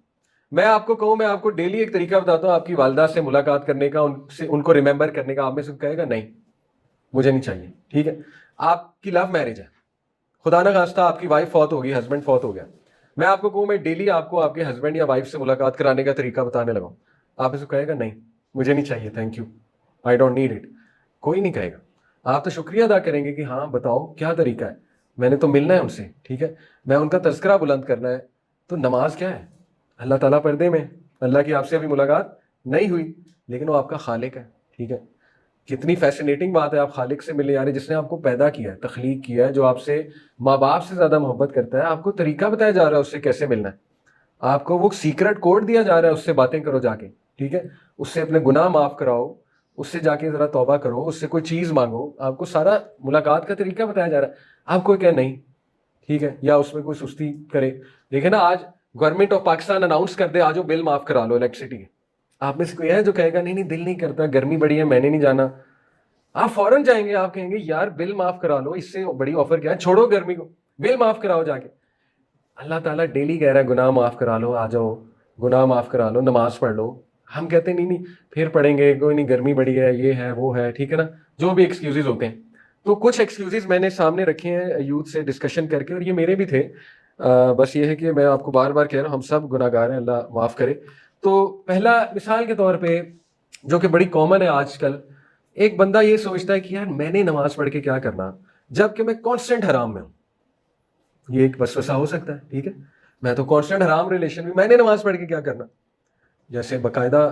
میں آپ کو کہوں, میں آپ کو ڈیلی ایک طریقہ بتاتا ہوں آپ کی والدہ سے ملاقات کرنے کا, ان کو ریممبر کرنے کا, آپ میں سے کہے گا نہیں مجھے نہیں چاہیے. ٹھیک ہے, آپ کی لو میرج ہے, خدا نہ خواستہ آپ کی وائف فوت ہو گئی, ہسبینڈ فوت ہو گیا, میں آپ کو کہوں میں ڈیلی آپ کو آپ کے ہسبینڈ یا وائف سے ملاقات کرانے کا طریقہ بتانے لگا ہوں, آپ اسے کہے گا نہیں مجھے نہیں چاہیے, thank you, I don't need it. کوئی نہیں کہے گا. آپ تو شکریہ ادا کریں گے کہ ہاں بتاؤ کیا طریقہ ہے, میں نے تو ملنا ہے ان سے. ٹھیک ہے, میں ان کا تذکرہ بلند کرنا ہے. تو نماز کیا ہے؟ اللہ تعالیٰ پردے میں, اللہ کی آپ سے ابھی ملاقات نہیں ہوئی, لیکن وہ آپ کا خالق ہے. ٹھیک ہے, کتنی فیسینیٹنگ بات ہے, آپ خالق سے ملے, یعنی جس نے آپ کو پیدا کیا ہے, تخلیق کیا ہے, جو آپ سے ماں باپ سے زیادہ محبت کرتا ہے, آپ کو طریقہ بتایا جا رہا ہے اس سے کیسے ملنا ہے. آپ کو وہ سیکرٹ کوڈ دیا جا رہا ہے، اس سے باتیں کرو جا کے، ٹھیک ہے، اس سے اپنے گناہ معاف کراؤ، اس سے جا کے ذرا توبہ کرو، اس سے کوئی چیز مانگو، آپ کو سارا ملاقات کا طریقہ بتایا جا رہا ہے، آپ کو کیا نہیں، ٹھیک ہے، یا اس میں کوئی سستی کرے. دیکھیں نا، آج گورنمنٹ آف پاکستان اناؤنس کر دے آجو بل معاف کرا لو الیکٹریسٹی کے، آپ میں سے کوئی ہے جو کہے گا نہیں نہیں دل نہیں کرتا، گرمی بڑی ہے میں نے نہیں جانا؟ آپ فوراً جائیں گے، آپ کہیں گے یار بل معاف کرا لو، اس سے بڑی آفر کیا ہے، چھوڑو گرمی کو، بل معاف کراؤ جا کے. اللہ تعالیٰ ڈیلی کہہ رہا ہے گناہ معاف کرا لو، آ جاؤ گناہ معاف کرا لو، نماز پڑھ لو. ہم کہتے ہیں نہیں نہیں پھر پڑھیں گے، کوئی نہیں گرمی بڑی ہے، یہ ہے وہ ہے، ٹھیک ہے نا، جو بھی ایکسکیوزز ہوتے ہیں. تو کچھ ایکسکیوزز میں نے سامنے رکھے ہیں یوتھ سے ڈسکشن کر کے، اور یہ میرے بھی تھے. بس یہ ہے کہ میں آپ کو بار بار کہہ رہا ہوں ہم سب گناہ گار ہیں، اللہ معاف کرے. تو پہلا مثال کے طور پہ جو کہ بڑی کامن ہے آج کل، ایک بندہ یہ سوچتا ہے کہ یار میں نے نماز پڑھ کے کیا کرنا جب کہ میں کانسٹنٹ حرام میں ہوں. یہ ایک وسوسہ ہو سکتا ہے، ٹھیک ہے، میں تو کانسٹنٹ حرام ریلیشن میں نے نماز پڑھ کے کیا کرنا. جیسے باقاعدہ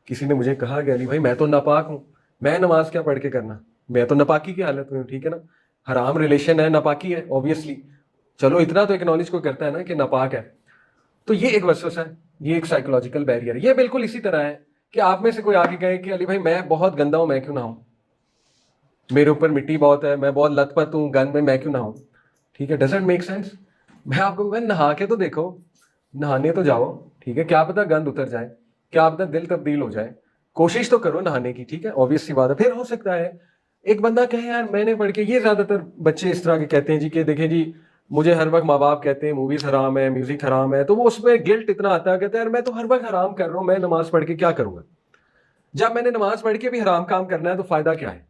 کسی نے مجھے کہا کہ علی بھائی میں تو ناپاک ہوں، میں نماز کیا پڑھ کے کرنا، میں تو ناپاکی کی حالت میں ہوں، ٹھیک ہے نا، حرام ریلیشن ہے، ناپاکی ہے اوبیسلی، چلو اتنا تو ایکنالج کو کرتا ہے نا کہ ناپاک ہے. تو یہ ایک وسوسہ ہے، یہ ایک سائیکولوجیکل بیریئر ہے. یہ بالکل اسی طرح ہے کہ آپ میں سے کوئی آگے کہے کہ علی بھائی میں بہت گندا ہوں، میں کیوں نہ ہوں، میرے اوپر مٹی بہت ہے، میں بہت لت پت ہوں گند میں کیوں نہ ہوں. ٹھیک ہے، ڈزنٹ میک سینس. میں آپ کو نہا کے تو دیکھو، نہانے تو جاؤ، ٹھیک ہے، کیا پتا گند اتر جائے، کیا پتا دل تبدیل ہو جائے، کوشش تو کرو نہانے کی، ٹھیک ہے، obvious سی بات ہے. پھر ہو سکتا ہے ایک بندہ کہے یار میں نے پڑھ کے، یہ زیادہ تر بچے اس طرح کے کہتے ہیں جی کہ دیکھیں جی مجھے ہر وقت ماں باپ کہتے ہیں موویز حرام ہے، میوزک حرام ہے، تو وہ اس میں گلٹ اتنا آتا ہے، کہتا ہے یار میں تو ہر وقت حرام کر رہا ہوں، میں نماز پڑھ کے کیا کروں گا، جب میں نے نماز پڑھ کے بھی حرام کام کرنا ہے تو فائدہ کیا ہے.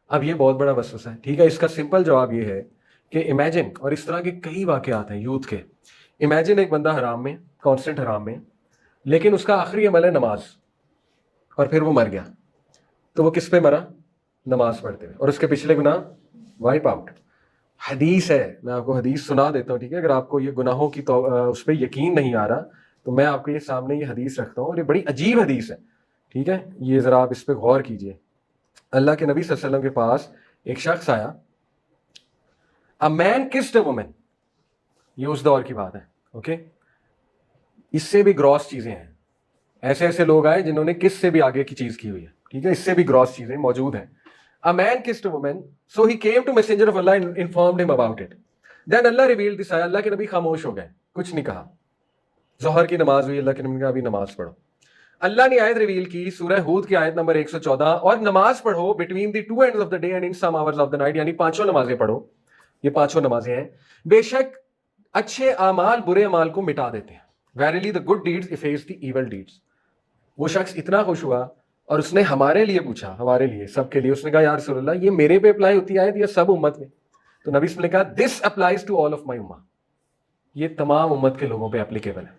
اب یہ بہت بڑا وسوسہ ہے، ٹھیک ہے. اس کا سمپل جواب یہ ہے کہ امیجن، اور اس طرح کے کئی واقعات ہیں یوتھ کے، امیجن ایک بندہ حرام میں، کانسٹنٹ حرام میں، لیکن اس کا آخری عمل ہے نماز، اور پھر وہ مر گیا، تو وہ کس پہ مرا؟ نماز پڑھتے ہوئے، اور اس کے پچھلے گناہ وائپ آؤٹ. حدیث ہے، میں آپ کو حدیث سنا دیتا ہوں، ٹھیک ہے، اگر آپ کو یہ گناہوں کی اس پہ یقین نہیں آ رہا تو میں آپ کے یہ سامنے یہ حدیث رکھتا ہوں، اور یہ بڑی عجیب حدیث ہے، ٹھیک ہے، یہ ذرا آپ اس پہ غور کیجئے. اللہ کے نبی صلی اللہ علیہ وسلم کے پاس ایک شخص آیا. A man kissed a woman، یہ اس دور کی بات ہے، اوکے. اس سے بھی گراس چیزیں ہیں، ایسے ایسے لوگ آئے جنہوں نے کس سے بھی آگے کی چیز کی ہوئی ہے، ٹھیک ہے، اس سے بھی گراس چیزیں موجود ہیں. A man kissed a woman, so he came to messenger of Allah and informed him about it. Then Allah revealed this ayah. اللہ کے نبی خاموش ہو گئے، کچھ نہیں کہا. ظہر کی نماز ہوئی، اللہ کے نبی نے کہا ابھی نماز پڑھو. اللہ نے آیت ریویل کی، سورہ ہود کی آیت نمبر 114، اور نماز پڑھو between the two ends of the day and in some hours of the night, یعنی پانچوں نمازیں پڑھو. یہ پانچوں نمازیں ہیں، بے شک اچھے اعمال برے اعمال کو مٹا دیتے ہیں. Verily the good deeds efface the evil deeds. وہ شخص اتنا خوش ہوا اور اس نے ہمارے لیے پوچھا، ہمارے لیے، سب کے لیے، اس نے کہا یا رسول اللہ یہ میرے پہ اپلائی ہوتی ہے یا سب امت میں؟ تو نبی صلی اللہ علیہ وسلم نے کہا this applies to all of my امہ، یہ تمام امت کے لوگوں پہ اپلیکیبل ہے.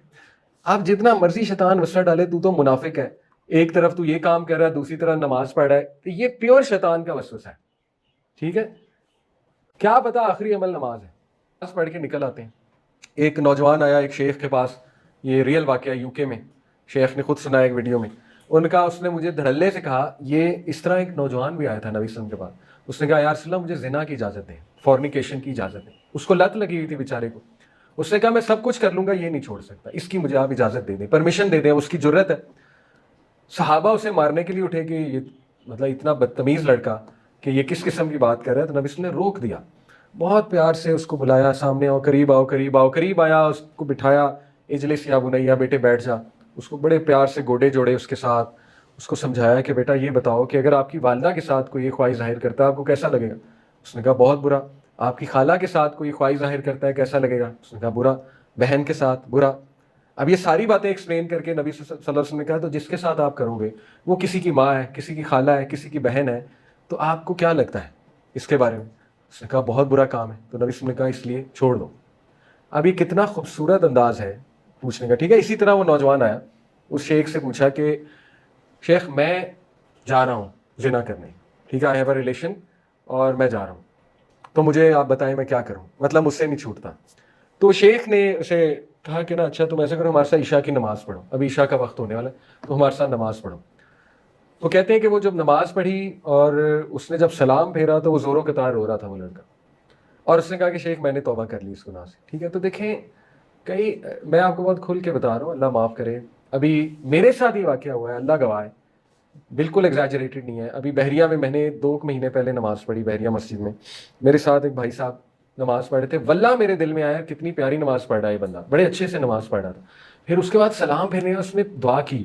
آپ جتنا مرضی شیطان وسوسہ ڈالے تو منافق ہے، ایک طرف تو یہ کام کر رہا ہے، دوسری طرف نماز پڑھ رہا ہے، تو یہ پیور شیطان کا وسوسہ ہے، ٹھیک ہے. کیا پتا آخری عمل نماز ہے، نماز پڑھ کے نکل آتے ہیں. ایک نوجوان آیا ایک شیخ کے پاس، یہ ریئل واقعہ یو کے میں، شیخ نے خود سنا ایک ویڈیو میں. ان کا اس نے مجھے دھڑلے سے کہا، یہ اس طرح ایک نوجوان بھی آیا تھا نبی صلی اللہ علیہ وسلم کے پاس، اس نے کہا یا رسول اللہ مجھے زنا کی اجازت دیں، فورنیکیشن کی اجازت دیں. اس کو لت لگی ہوئی تھی بیچارے کو. اس نے کہا میں سب کچھ کر لوں گا، یہ نہیں چھوڑ سکتا، اس کی مجھے آپ اجازت دے دیں، پرمیشن دے دیں. اس کی جرت ہے. صحابہ اسے مارنے کے لیے اٹھے کہ یہ مطلب اتنا بدتمیز لڑکا کہ یہ کس قسم کی بات کر رہا ہے. تو نبی صلی اللہ علیہ وسلم نے روک دیا، بہت پیار سے اس کو بلایا، سامنے آؤ، قریب آؤ، قریب آؤ، قریب آیا، اس کو بٹھایا، اجلس یا بنیا، بیٹے بیٹھ جا. اس کو بڑے پیار سے گوڑے جوڑے اس کے ساتھ، اس کو سمجھایا کہ بیٹا یہ بتاؤ کہ اگر آپ کی والدہ کے ساتھ کوئی یہ خواہش ظاہر کرتا ہے آپ کو کیسا لگے گا؟ اس نے کہا بہت برا. آپ کی خالہ کے ساتھ کوئی خواہش ظاہر کرتا ہے کیسا لگے گا؟ اس نے کہا برا. بہن کے ساتھ برا. اب یہ ساری باتیں ایکسپلین کر کے نبی صلی اللہ علیہ وسلم نے کہا تو جس کے ساتھ آپ کرو گے وہ کسی کی ماں ہے، کسی کی خالہ ہے، کسی کی بہن ہے، تو آپ کو کیا لگتا ہے اس کے بارے میں؟ اس نے کہا بہت برا کام ہے. تو نبی صلی اللہ علیہ وسلم نے کہا اس لیے چھوڑ دو. اب یہ کتنا خوبصورت انداز ہے پوچھنے کا، ٹھیک ہے. اسی طرح وہ نوجوان آیا، اس شیخ سے پوچھا کہ شیخ میں جا رہا ہوں زنا کرنے، ٹھیک ہے، آئی ہیو اے ریلیشن اور میں جا رہا ہوں، تو مجھے آپ بتائیں میں کیا کروں، مطلب مجھ سے نہیں چھوٹتا. تو شیخ نے اسے کہا کہ نا اچھا تم ایسا کرو ہمارے ساتھ عشاء کی نماز پڑھو، ابھی عشاء کا وقت ہونے والا ہے تو ہمارے ساتھ نماز پڑھو. تو کہتے ہیں کہ وہ جب نماز پڑھی اور اس نے جب سلام پھیرا تو وہ زور و قطار رو رہا تھا وہ لڑکا، اور اس نے کہا کہ شیخ میں نے توبہ کر لی اس گناہ سے. ٹھیک ہے، تو دیکھیں کئی میں آپ کو بہت کھل کے بتا رہا ہوں, اللہ معاف کرے, ابھی میرے ساتھ ہی واقعہ ہوا ہے, اللہ گواہ ہے, بالکل ایگزیجریٹڈ نہیں ہے. ابھی بحریہ میں میں نے 2 مہینے پہلے نماز پڑھی بحریہ مسجد میں, میرے ساتھ ایک بھائی صاحب نماز پڑھ رہے تھے. واللہ میرے دل میں آیا کتنی پیاری نماز پڑھ رہا ہے یہ بندہ, بڑے اچھے سے نماز پڑھ رہا تھا. پھر اس کے بعد سلام پھرنے اس نے دعا کی,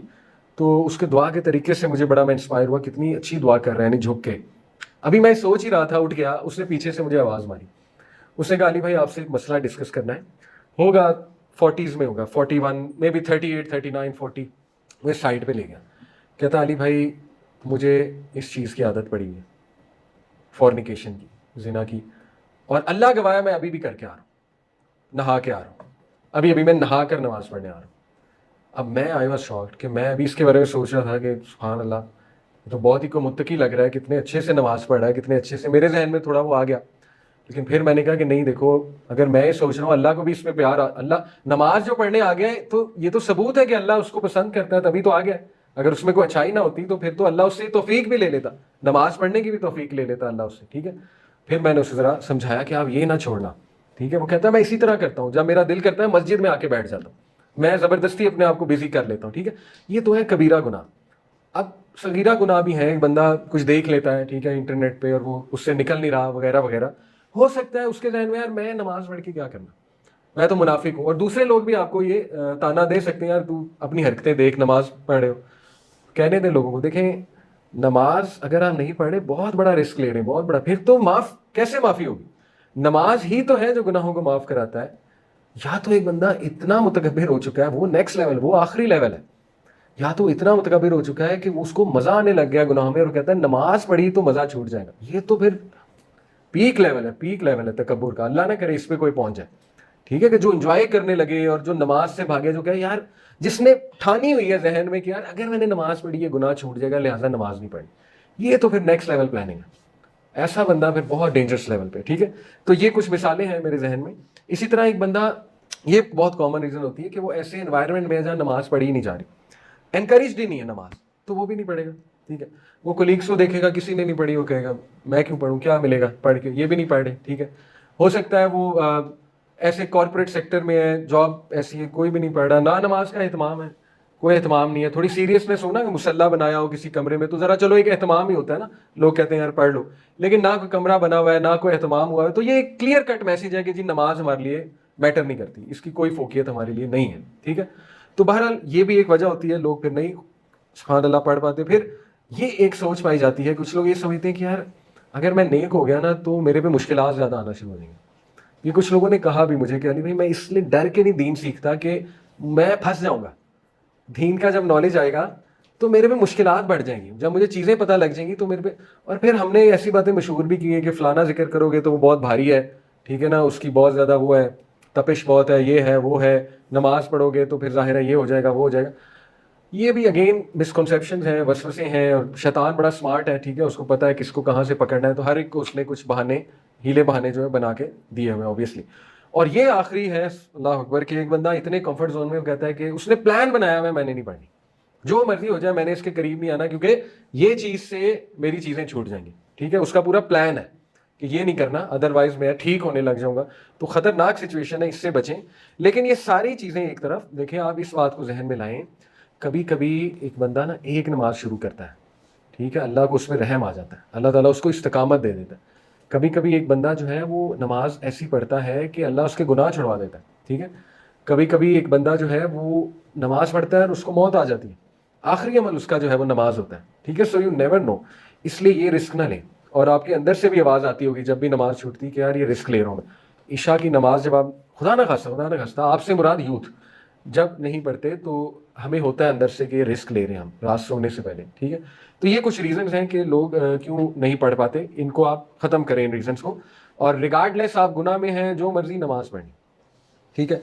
تو اس کے دعا کے طریقے سے مجھے بڑا میں انسپائر ہوا, کتنی اچھی دعا کر رہے ہیں نہیں جھک کے. ابھی میں سوچ ہی رہا تھا, اٹھ گیا, اس نے پیچھے سے مجھے آواز ماری. اس نے کہا علی بھائی آپ سے ایک مسئلہ ڈسکس کرنا ہے. ہوگا 40s میں ہوگا, 41 میں بھی 38 39 40. وہ سائڈ پہ لے گیا, کہتا علی بھائی مجھے اس چیز کی عادت پڑی ہے, فورنیکیشن کی, زنا کی, اور اللہ گواہ ہے میں ابھی بھی کر کے آ رہا ہوں, نہا کے آ رہا ہوں, ابھی میں نہا کر نماز پڑھنے آ رہا ہوں. اب میں آئی واز شاکڈ کہ میں ابھی اس کے بارے میں سوچ رہا تھا کہ سبحان اللہ, یہ تو بہت ہی کو متقی لگ رہا ہے, کتنے اچھے سے نماز پڑھ رہا ہے, کتنے اچھے سے. میرے ذہن میں تھوڑا وہ آ گیا, لیکن پھر میں نے کہا کہ نہیں دیکھو, اگر میں یہ سوچ رہا ہوں اللہ کو بھی اس میں پیار, اللہ نماز جو پڑھنے آ گیا ہے تو یہ تو ثبوت ہے کہ اللہ اس کو پسند کرتا ہے, تبھی تو آ گیا. اگر اس میں کوئی اچھائی نہ ہوتی تو پھر تو اللہ اس سے توفیق بھی لے لیتا, نماز پڑھنے کی بھی توفیق لے لیتا اللہ اس سے, ٹھیک ہے. پھر میں نے اسے ذرا سمجھایا کہ آپ یہ نہ چھوڑنا, ٹھیک ہے. وہ کہتا ہے میں اسی طرح کرتا ہوں, جب میرا دل کرتا ہے مسجد میں آ کے بیٹھ جاتا ہوں, میں زبردستی اپنے آپ کو بزی کر لیتا ہوں, ٹھیک ہے. یہ تو ہے کبیرہ گناہ. اب صغیرہ گناہ بھی ہے, ایک بندہ کچھ دیکھ لیتا ہے, ٹھیک ہے, انٹرنیٹ پہ, اور وہ اس سے نکل نہیں رہا وغیرہ وغیرہ. ہو سکتا ہے اس کے ذہن میں یار میں نماز پڑھ کے کیا کرنا, میں تو منافق ہوں. اور دوسرے لوگ بھی آپ کو یہ تانا دے سکتے ہیں, یار تو اپنی حرکتیں دیکھ, نماز پڑھ رہے ہو. کہنے دیں لوگوں کو, دیکھیں نماز اگر آپ نہیں پڑھ رہے بہت بڑا رسک لے رہے ہیں, بہت بڑا. پھر تو معاف کیسے معافی ہوگی؟ نماز ہی تو ہے جو گناہوں کو معاف کراتا ہے. یا تو ایک بندہ اتنا متکبر ہو چکا ہے, وہ نیکسٹ لیول, وہ آخری لیول ہے, یا تو اتنا متکبر ہو چکا ہے کہ اس کو مزہ آنے لگ گیا گناہوں میں, اور کہتا ہے نماز پڑھی تو مزہ چھوٹ جائے گا. یہ تو پھر پیک لیول ہے, پیک لیول ہے تکبر کا. اللہ نہ کرے اس پہ کوئی پہنچ جائے, ٹھیک ہے, کہ جو انجوائے کرنے لگے اور جو نماز سے بھاگے, جو کہ یار جس نے ٹھانی ہوئی ہے ذہن میں کہ یار اگر میں نے نماز پڑھی ہے گناہ چھوٹ جائے گا, لہٰذا نماز نہیں پڑھنی, یہ تو پھر نیکسٹ لیول پلاننگ ہے. ایسا بندہ پھر بہت ڈینجرس لیول پہ, ٹھیک ہے. تو یہ کچھ مثالیں ہیں میرے ذہن میں. اسی طرح ایک بندہ, یہ بہت کامن ریزن ہوتی ہے کہ وہ ایسے انوائرمنٹ میں جہاں نماز پڑھی ہی نہیں جا رہی, انکریجڈ ہی نہیں ہے نماز, تو وہ بھی نہیں پڑھے گا, ٹھیک ہے. وہ کولیگس کو دیکھے گا کسی نے نہیں پڑھی, وہ کہے گا میں کیوں پڑھوں, کیا ملے گا پڑھ کے, یہ بھی نہیں پڑھ رہے, ٹھیک ہے. ہو سکتا ہے وہ ایسے کارپوریٹ سیکٹر میں ہے, جاب ایسی ہے, کوئی بھی نہیں پڑھ رہا, نہ نماز کا اہتمام ہے, کوئی اہتمام نہیں ہے. تھوڑی سیریسنیس ہو نا, کہ مصلی بنایا ہو کسی کمرے میں, تو ذرا چلو ایک اہتمام ہی ہوتا ہے نا, لوگ کہتے ہیں یار پڑھ لو. لیکن نہ کوئی کمرہ بنا ہوا ہے, نہ کوئی اہتمام ہوا ہے, تو یہ ایک کلیئر کٹ میسج ہے کہ جی نماز ہمارے لیے میٹر نہیں کرتی, اس کی کوئی فوقیت ہمارے لیے نہیں ہے, ٹھیک ہے. تو بہرحال یہ بھی ایک وجہ ہوتی ہے, لوگ پھر نہیں سبحان اللہ پڑھ پاتے. پھر یہ ایک سوچ پائی جاتی ہے, کچھ لوگ یہ سمجھتے ہیں کہ یار اگر میں نیک ہو گیا نا تو میرے پہ مشکلات زیادہ آنا شروع ہو جائیں گے. یہ کچھ لوگوں نے کہا بھی مجھے کہ علی بھائی میں اس لیے ڈر کے نہیں دین سیکھتا کہ میں پھنس جاؤں گا, دین کا جب نالج آئے گا تو میرے پہ مشکلات بڑھ جائیں گی, جب مجھے چیزیں پتہ لگ جائیں گی تو میرے پہ. اور پھر ہم نے ایسی باتیں مشہور بھی کی ہیں کہ فلانا ذکر کرو گے تو وہ بہت بھاری ہے, ٹھیک ہے نا, اس کی بہت زیادہ وہ ہے, تپش بہت ہے, یہ ہے وہ ہے, نماز پڑھو گے تو پھر ظاہر ہے یہ ہو جائے گا وہ ہو جائے گا. یہ بھی اگین مسکنسیپشنز ہیں, وسوسے ہیں, اور شیطان بڑا سمارٹ ہے, ٹھیک ہے, اس کو پتہ ہے کس کو کہاں سے پکڑنا ہے, تو ہر ایک کو اس نے کچھ بہانے, ہیلے بہانے جو ہے بنا کے دیے ہوئے اوبیسلی. اور یہ آخری ہے اللہ اکبر کہ ایک بندہ اتنے کمفرٹ زون میں وہ کہتا ہے کہ اس نے پلان بنایا ہوا ہے میں نے نہیں پڑھنی, جو مرضی ہو جائے میں نے اس کے قریب نہیں آنا, کیونکہ یہ چیز سے میری چیزیں چھوٹ جائیں گی, ٹھیک ہے. اس کا پورا پلان ہے کہ یہ نہیں کرنا, ادروائز میں ٹھیک ہونے لگ جاؤں گا. تو خطرناک سچویشن ہے, اس سے بچیں. لیکن یہ ساری چیزیں ایک طرف دیکھیں, آپ اس بات کو ذہن میں لائیں, کبھی کبھی ایک بندہ نا ایک نماز شروع کرتا ہے, ٹھیک ہے, اللہ کو اس میں رحم آ جاتا ہے, اللہ تعالیٰ اس کو استقامت دے دیتا ہے. کبھی کبھی ایک بندہ جو ہے وہ نماز ایسی پڑھتا ہے کہ اللہ اس کے گناہ چھڑوا دیتا ہے, ٹھیک ہے. کبھی کبھی ایک بندہ جو ہے وہ نماز پڑھتا ہے اور اس کو موت آ جاتی ہے, آخری عمل اس کا جو ہے وہ نماز ہوتا ہے, ٹھیک ہے. سو یو نیور نو, اس لیے یہ رسک نہ لیں. اور آپ کے اندر سے بھی آواز آتی ہوگی جب بھی نماز چھوٹتی کہ یار یہ رسک لے رہا ہوں میں. عشاء کی نماز جب آپ خدا نہ خواستہ آپ سے مراد یوتھ جب نہیں پڑھتے تو ہمیں ہوتا ہے اندر سے کہ یہ رسک لے رہے ہیں ہم رات سونے سے پہلے, ٹھیک ہے. تو یہ کچھ ریزنز ہیں کہ لوگ کیوں نہیں پڑھ پاتے, ان کو آپ ختم کریں ان ریزنز کو. اور ریگارڈ لیس آپ گناہ میں ہیں, جو مرضی نماز پڑھیں, ٹھیک ہے.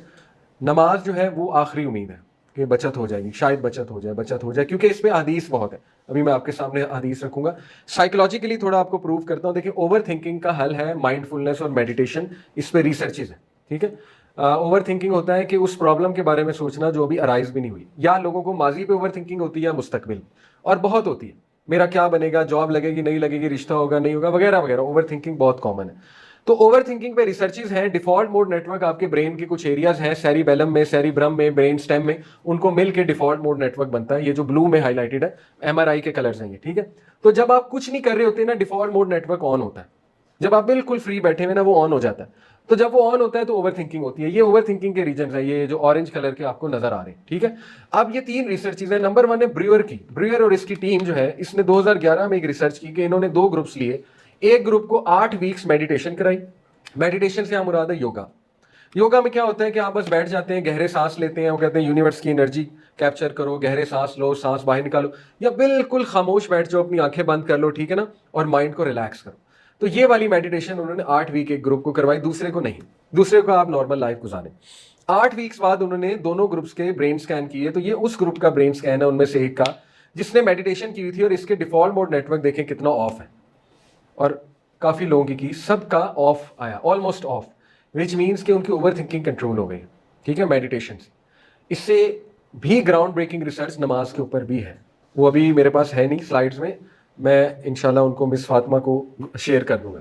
نماز جو ہے وہ آخری امید ہے کہ بچت ہو جائے گی, شاید بچت ہو جائے, کیونکہ اس میں حدیث بہت ہے. ابھی میں آپ کے سامنے حدیث رکھوں گا, سائیکولوجیکلی تھوڑا آپ کو پروو کرتا ہوں. دیکھیں اوور تھنکنگ کا حل ہے مائنڈ فلنس اور میڈیٹیشن, اس پہ ریسرچز ہیں, ٹھیک ہے. اوور تھنکنگ ہوتا ہے کہ اس پرابلم کے بارے میں سوچنا جو ابھی ارائز بھی نہیں ہوئی, یا لوگوں کو ماضی پہ اوور تھنکنگ ہوتی ہے یا مستقبل, اور بہت ہوتی ہے, میرا کیا بنے گا, جاب لگے گی نہیں لگے گی, رشتہ ہوگا نہیں ہوگا, وغیرہ وغیرہ. اوور تھنکنگ بہت کامن ہے. تو اوور تھنکنگ پہ ریسرچز ہیں. ڈیفالٹ موڈ نیٹ ورک آپ کے برین کے کچھ ایریاز ہیں, سیریبیلم میں, سیریبرم میں, برین سٹیم میں, ان کو مل کے ڈیفالٹ موڈ نیٹ ورک بنتا ہے. یہ جو بلو میں ہائی لائٹڈ ہے ایم آر آئی کے کلرز ہیں یہ, ٹھیک ہے. تو جب آپ کچھ نہیں کر رہے ہوتے نا, default mode network on ہوتا ہے. جب آپ بالکل فری بیٹھے ہوئے نا, وہ آن ہو جاتا ہے. تو جب وہ آن ہوتا ہے تو اوور تھنکنگ ہوتی ہے. یہ اوور تھنکنگ کے ریجنز ہیں, یہ جو اورنج کلر کے آپ کو نظر آ رہے ہیں, ٹھیک ہے. اب یہ 3 ریسرچز ہیں. نمبر 1 ہے بریور کی. بریور اور اس کی ٹیم جو ہے, اس نے 2011 میں ایک ریسرچ کی کہ انہوں نے 2 گروپس لیے. ایک گروپ کو 8 ویکس میڈیٹیشن کرائی. میڈیٹیشن سے ہم مراد ہے یوگا. یوگا میں کیا ہوتا ہے کہ آپ بس بیٹھ جاتے ہیں, گہرے سانس لیتے ہیں, وہ کہتے ہیں یونیورس کی انرجی کیپچر کرو, گہرے سانس لو, سانس باہر نکالو, یا بالکل خاموش بیٹھ جاؤ, اپنی آنکھیں بند کر لو, ٹھیک ہے نا, اور مائنڈ کو ریلیکس کرو. تو یہ والی میڈیٹیشن انہوں نے 8 ویک ایک گروپ کو کروائی, دوسرے کو نہیں. دوسرے کو آپ نارمل لائف گزاریں. 8 ویکس بعد انہوں نے دونوں گروپس کے برین سکین کیے. تو یہ اس گروپ کا برین سکین ہے ان میں سے ایک کا, جس نے میڈیٹیشن کی ہوئی تھی, اور اس کے ڈیفالٹ موڈ نیٹ ورک دیکھیں کتنا آف ہے, اور کافی لوگوں کی سب کا آف آیا, آلموسٹ آف, وچ مینس کہ ان کی اوور تھنکنگ کنٹرول ہو گئی, ٹھیک ہے, میڈیٹیشن سے. اس سے بھی گراؤنڈ بریکنگ ریسرچ نماز کے اوپر بھی ہے. وہ ابھی میرے پاس ہے نہیں سلائڈز میں انشاءاللہ ان کو مس فاطمہ کو شیئر کر دوں گا.